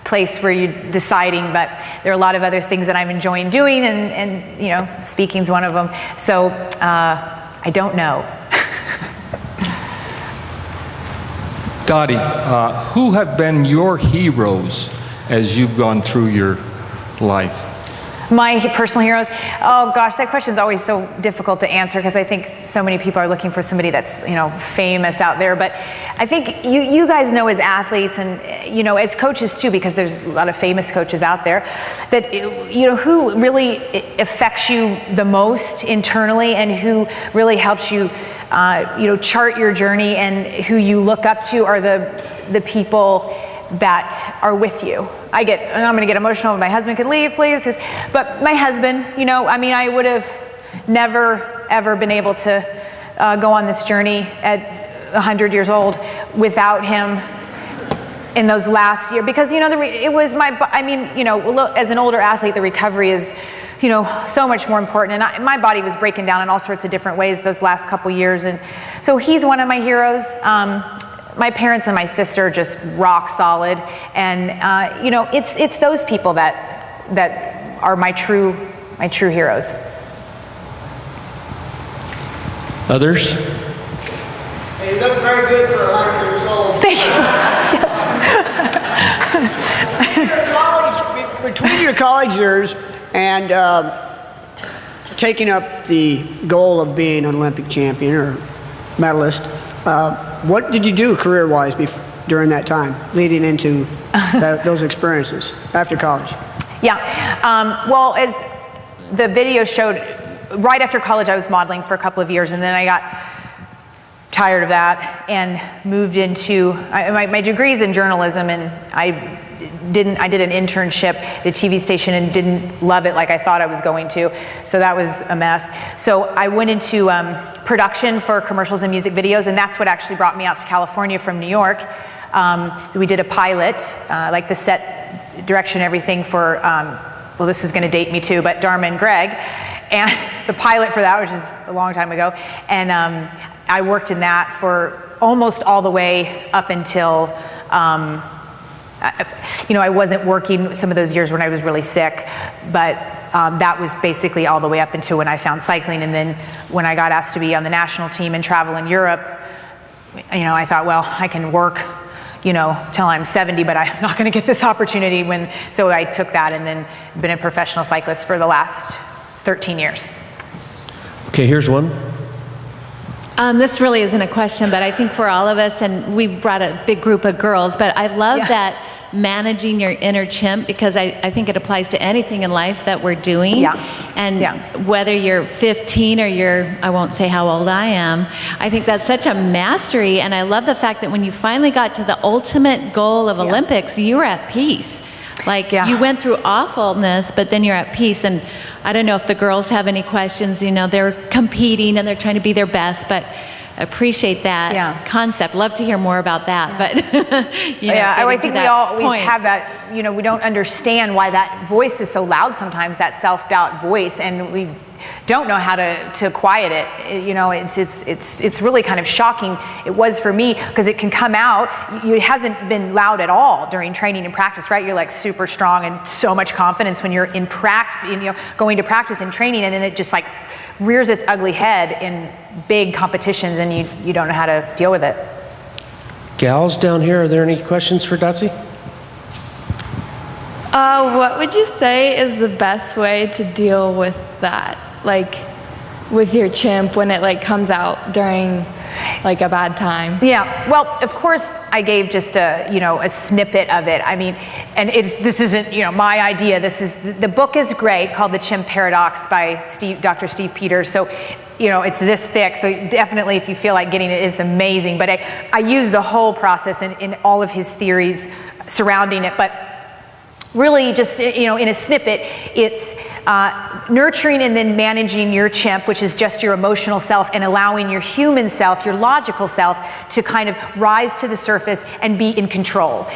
place where you're deciding, but there are a lot of other things that I'm enjoying doing, and speaking's one of them. So I don't know. Dottie, who have been your heroes as you've gone through your life? My personal heroes? Oh gosh, that question's always so difficult to answer because I think so many people are looking for somebody that's, famous out there. But I think you guys know as athletes and, as coaches too, because there's a lot of famous coaches out there, that, who really affects you the most internally and who really helps you, chart your journey, and who you look up to are the people that are with you. I'm going to get emotional. My husband could leave, please. But my husband, I would have never, ever been able to go on this journey at 100 years old without him in those last years. Because, it was as an older athlete, the recovery is, so much more important. And my body was breaking down in all sorts of different ways those last couple years. And so he's one of my heroes. My parents and my sister are just rock solid, and it's those people that are my true heroes. Others? Hey, you look very good for 100 years old. Thank you. Between your college years and taking up the goal of being an Olympic champion or medalist, what did you do career-wise during that time, leading into those experiences after college? Yeah, well, as the video showed, right after college I was modeling for a couple of years, and then I got tired of that and moved into, my degree's in journalism, and I did an internship at a TV station and didn't love it like I thought I was going to, so that was a mess. So I went into production for commercials and music videos, and that's what actually brought me out to California from New York. We did a pilot, like the set direction, everything for, well, this is going to date me too, but Dharma and Greg, and the pilot for that, which is a long time ago, and I worked in that for almost all the way up until I wasn't working some of those years when I was really sick, but that was basically all the way up until when I found cycling. And then when I got asked to be on the national team and travel in Europe, I thought, well, I can work, till I'm 70, but I'm not going to get this opportunity so I took that and then been a professional cyclist for the last 13 years. Okay, here's one. This really isn't a question, but I think for all of us, and we brought a big group of girls, but I love that managing your inner chimp, because I think it applies to anything in life that we're doing. Yeah. And whether you're 15 or I won't say how old I am, I think that's such a mastery. And I love the fact that when you finally got to the ultimate goal of Olympics, you were at peace. You went through awfulness, but then you're at peace. And I don't know if the girls have any questions. They're competing and they're trying to be their best, but appreciate that concept. Love to hear more about that. But I think we always have that. We don't understand why that voice is so loud sometimes, that self-doubt voice, and we don't know how to quiet it. It's really kind of shocking. It was for me, because it can come out. It hasn't been loud at all during training and practice, right? You're like super strong and so much confidence when you're in practice, going to practice and training, and then it just like rears its ugly head in big competitions, and you don't know how to deal with it. Gals down here, are there any questions for Dotsie? What would you say is the best way to deal with that? With your chimp when it comes out during a bad time? Yeah, well, of course I gave just a snippet of it. I mean, and this isn't, my idea. The book is great, called The Chimp Paradox by Dr. Steve Peters. So, it's this thick. So definitely, if you feel like getting it, it's amazing. But I use the whole process in all of his theories surrounding it. But really, just in a snippet, it's nurturing and then managing your chimp, which is just your emotional self, and allowing your human self, your logical self, to kind of rise to the surface and be in control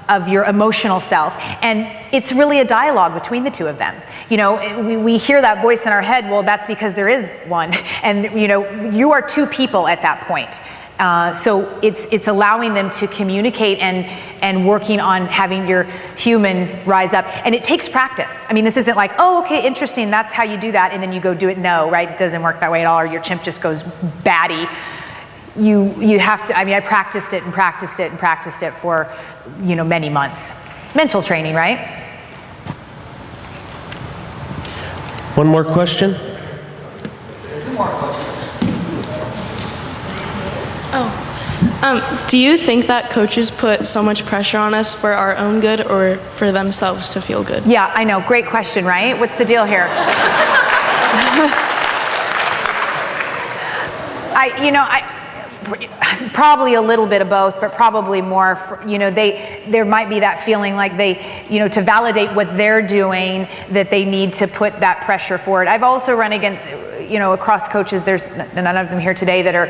of your emotional self. And it's really a dialogue between the two of them. We hear that voice in our head. Well, that's because there is one, and you are two people at that point. So it's allowing them to communicate and working on having your human rise up. And it takes practice. I mean, this isn't like, oh, okay, interesting, that's how you do that, and then you go do it. No, right? It doesn't work that way at all, or your chimp just goes batty. You have to, I practiced it and practiced it and practiced it for, many months. Mental training, right? One more question? Do you think that coaches put so much pressure on us for our own good or for themselves to feel good? Yeah, I know. Great question, right? What's the deal here? Probably a little bit of both, but probably more, there might be that feeling like they, to validate what they're doing, that they need to put that pressure forward. I've also run against, across coaches, there's none of them here today that are,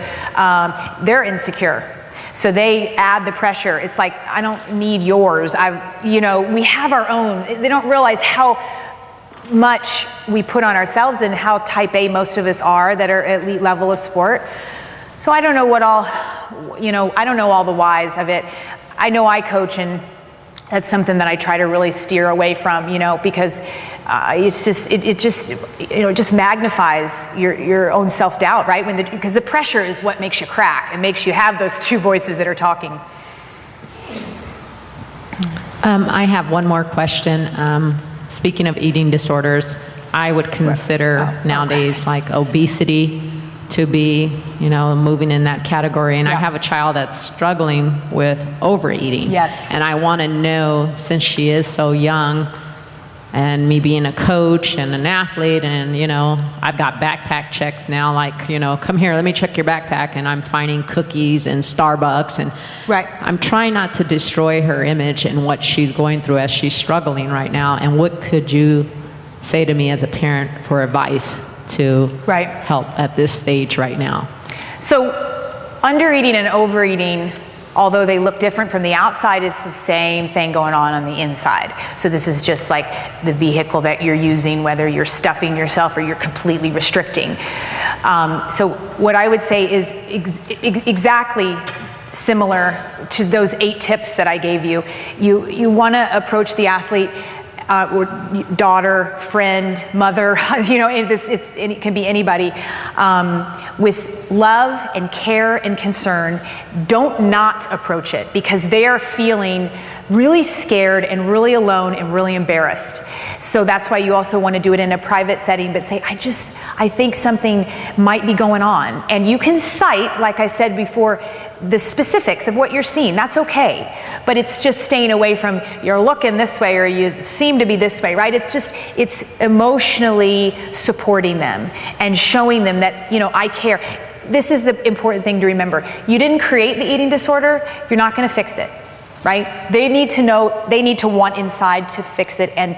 they're insecure. So they add the pressure. It's like, I don't need yours. We have our own. They don't realize how much we put on ourselves and how type A most of us are that are at elite level of sport. So I don't know I don't know all the whys of it. I know I coach, and that's something that I try to really steer away from, because it just magnifies your own self-doubt, right? Because the pressure is what makes you crack and makes you have those two voices that are talking. I have one more question. Speaking of eating disorders, I would consider nowadays like obesity to be, moving in that category. And I have a child that's struggling with overeating. Yes. And I want to know, since she is so young, and me being a coach and an athlete, and, I've got backpack checks now, like, come here, let me check your backpack, and I'm finding cookies and Starbucks, and right. I'm trying not to destroy her image and what she's going through as she's struggling right now. And what could you say to me as a parent for advice to help at this stage right now? So undereating and overeating, although they look different from the outside, is the same thing going on the inside. So this is just like the vehicle that you're using, whether you're stuffing yourself or you're completely restricting. So what I would say is exactly similar to those 8 tips that I gave you. You want to approach the athlete, or daughter, friend, mother, it can be anybody, with love and care and concern. Don't not approach it, because they are feeling really scared and really alone and really embarrassed. So that's why you also want to do it in a private setting, but say, I think something might be going on. And you can cite, like I said before, the specifics of what you're seeing. That's okay. But it's just staying away from, you're looking this way or you seem to be this way, right? It's emotionally supporting them and showing them that, I care. This is the important thing to remember. You didn't create the eating disorder. You're not going to fix it, right? They need to know, they need to want inside to fix it, and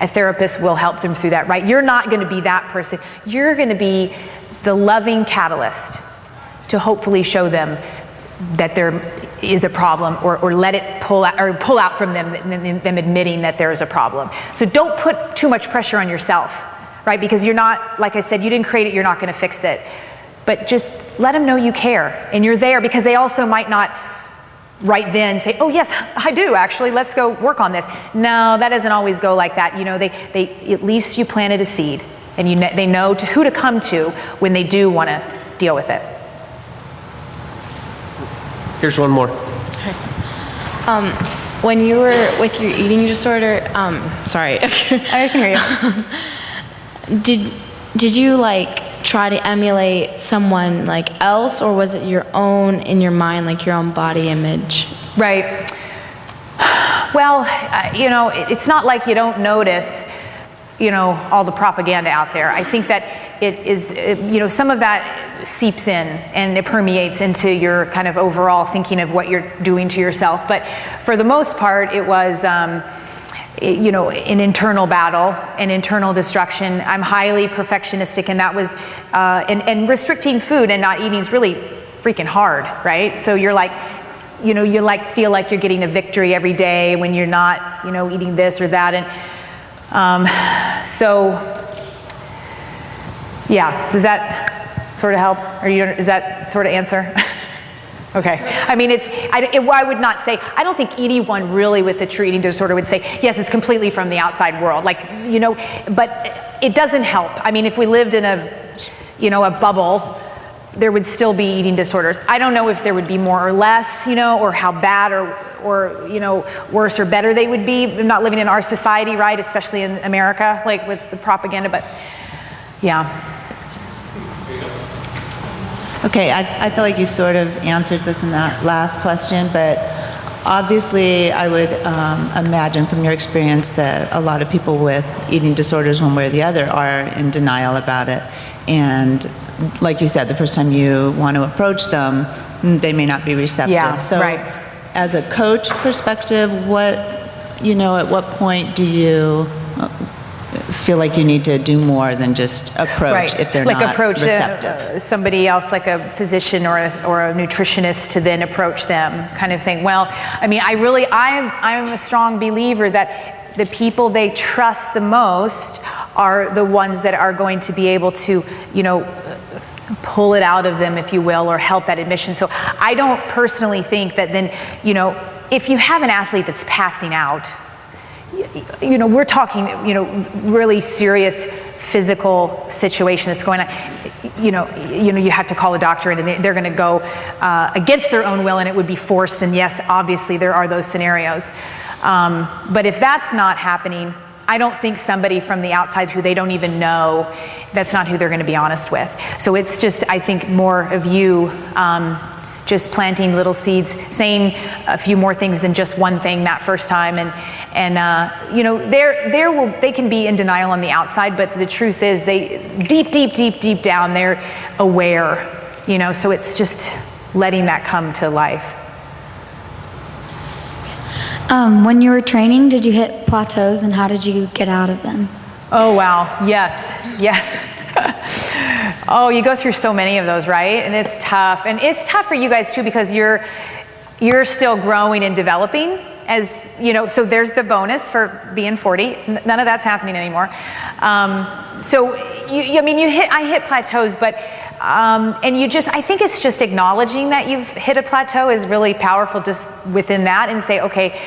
a therapist will help them through that, right? You're not going to be that person. You're going to be the loving catalyst to hopefully show them that there is a problem, or let it pull out from them admitting that there is a problem. So don't put too much pressure on yourself, right? Because you're not, like I said, you didn't create it, you're not going to fix it. But just let them know you care and you're there, because they also might not right then say, oh yes, I do actually, let's go work on this. No, that doesn't always go like that. They at least you planted a seed, and they know who to come to when they do want to deal with it. Here's one more. When you were with your eating disorder, sorry. I can hear you. Did you try to emulate someone else, or was it your own in your mind, your own body image? Right. Well, it's not like you don't notice, all the propaganda out there. I think that it is, some of that seeps in and it permeates into your kind of overall thinking of what you're doing to yourself. But for the most part, it was, an internal battle, an internal destruction. I'm highly perfectionistic, and that was, and restricting food and not eating is really freaking hard, right? So you're you feel like you're getting a victory every day when you're not, eating this or that. And so, yeah, does that sort of help? Does that sort of answer? Okay. I mean, I would not say, I don't think anyone really with the true eating disorder would say, yes, it's completely from the outside world. But it doesn't help. I mean, if we lived in a bubble, there would still be eating disorders. I don't know if there would be more or less, or how bad or worse or better they would be. I'm not living in our society, right? Especially in America, like with the propaganda, but yeah. Okay, I feel like you sort of answered this in that last question, but obviously I would imagine from your experience that a lot of people with eating disorders one way or the other are in denial about it. And like you said, the first time you want to approach them, they may not be receptive. Yeah, so right. As a coach perspective, at what point do you feel like you need to do more than just approach if they're not approach receptive? Somebody else, like a physician or a nutritionist, to then approach them, kind of thing. Well, I mean, I'm a strong believer that the people they trust the most are the ones that are going to be able to, pull it out of them, if you will, or help that admission. So I don't personally think that then, if you have an athlete that's passing out, we're talking, really serious physical situation that's going on. You have to call a doctor in, and they're going to go against their own will, and it would be forced. And yes, obviously there are those scenarios. But if that's not happening, I don't think somebody from the outside who they don't even know, that's not who they're going to be honest with. So it's just, I think, more of you just planting little seeds, saying a few more things than just one thing that first time, they can be in denial on the outside, but the truth is, they deep down, they're aware, So it's just letting that come to life. When you were training, did you hit plateaus, and how did you get out of them? Oh, wow. Yes. Oh, you go through so many of those, right? And it's tough. And it's tough for you guys too, because you're still growing and developing, as so there's the bonus for being 40. None of that's happening anymore. So I hit plateaus, but I think it's just acknowledging that you've hit a plateau is really powerful, just within that, and say, okay,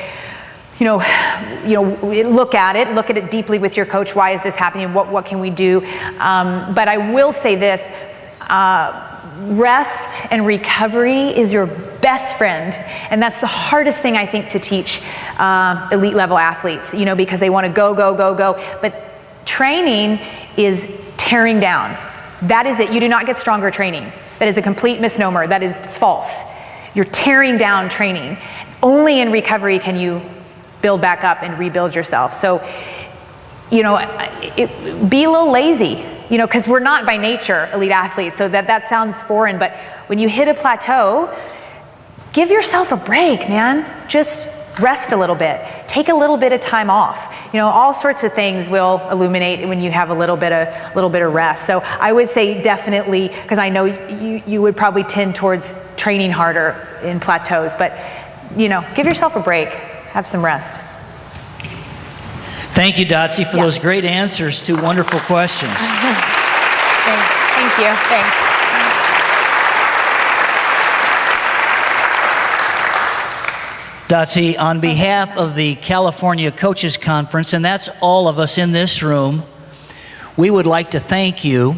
look at it deeply with your coach. Why is this happening? What can we do? But I will say this, rest and recovery is your best friend. And that's the hardest thing, I think, to teach elite level athletes, because they want to go. But training is tearing down. That is it. You do not get stronger training. That is a complete misnomer. That is false. You're tearing down training. Only in recovery can you build back up and rebuild yourself. So, be a little lazy, because we're not by nature elite athletes. So that sounds foreign, but when you hit a plateau, give yourself a break, man. Just rest a little bit. Take a little bit of time off. All sorts of things will illuminate when you have a little bit of rest. So I would say definitely, because I know you would probably tend towards training harder in plateaus, but give yourself a break. Have some rest. Thank you, Dotsie, for those great answers to wonderful questions. Thank you. Thanks. Dotsie, on behalf of the California Coaches Conference, and that's all of us in this room, we would like to thank you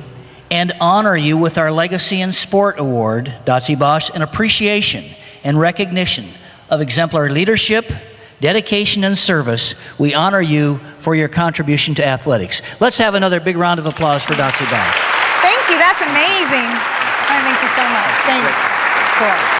and honor you with our Legacy in Sport Award, Dotsie Bausch, an appreciation and recognition of exemplary leadership, dedication, and service. We honor you for your contribution to athletics. Let's have another big round of applause for Dotsie Bausch. Thank you. That's amazing. Thank you so much. Thanks. Cool.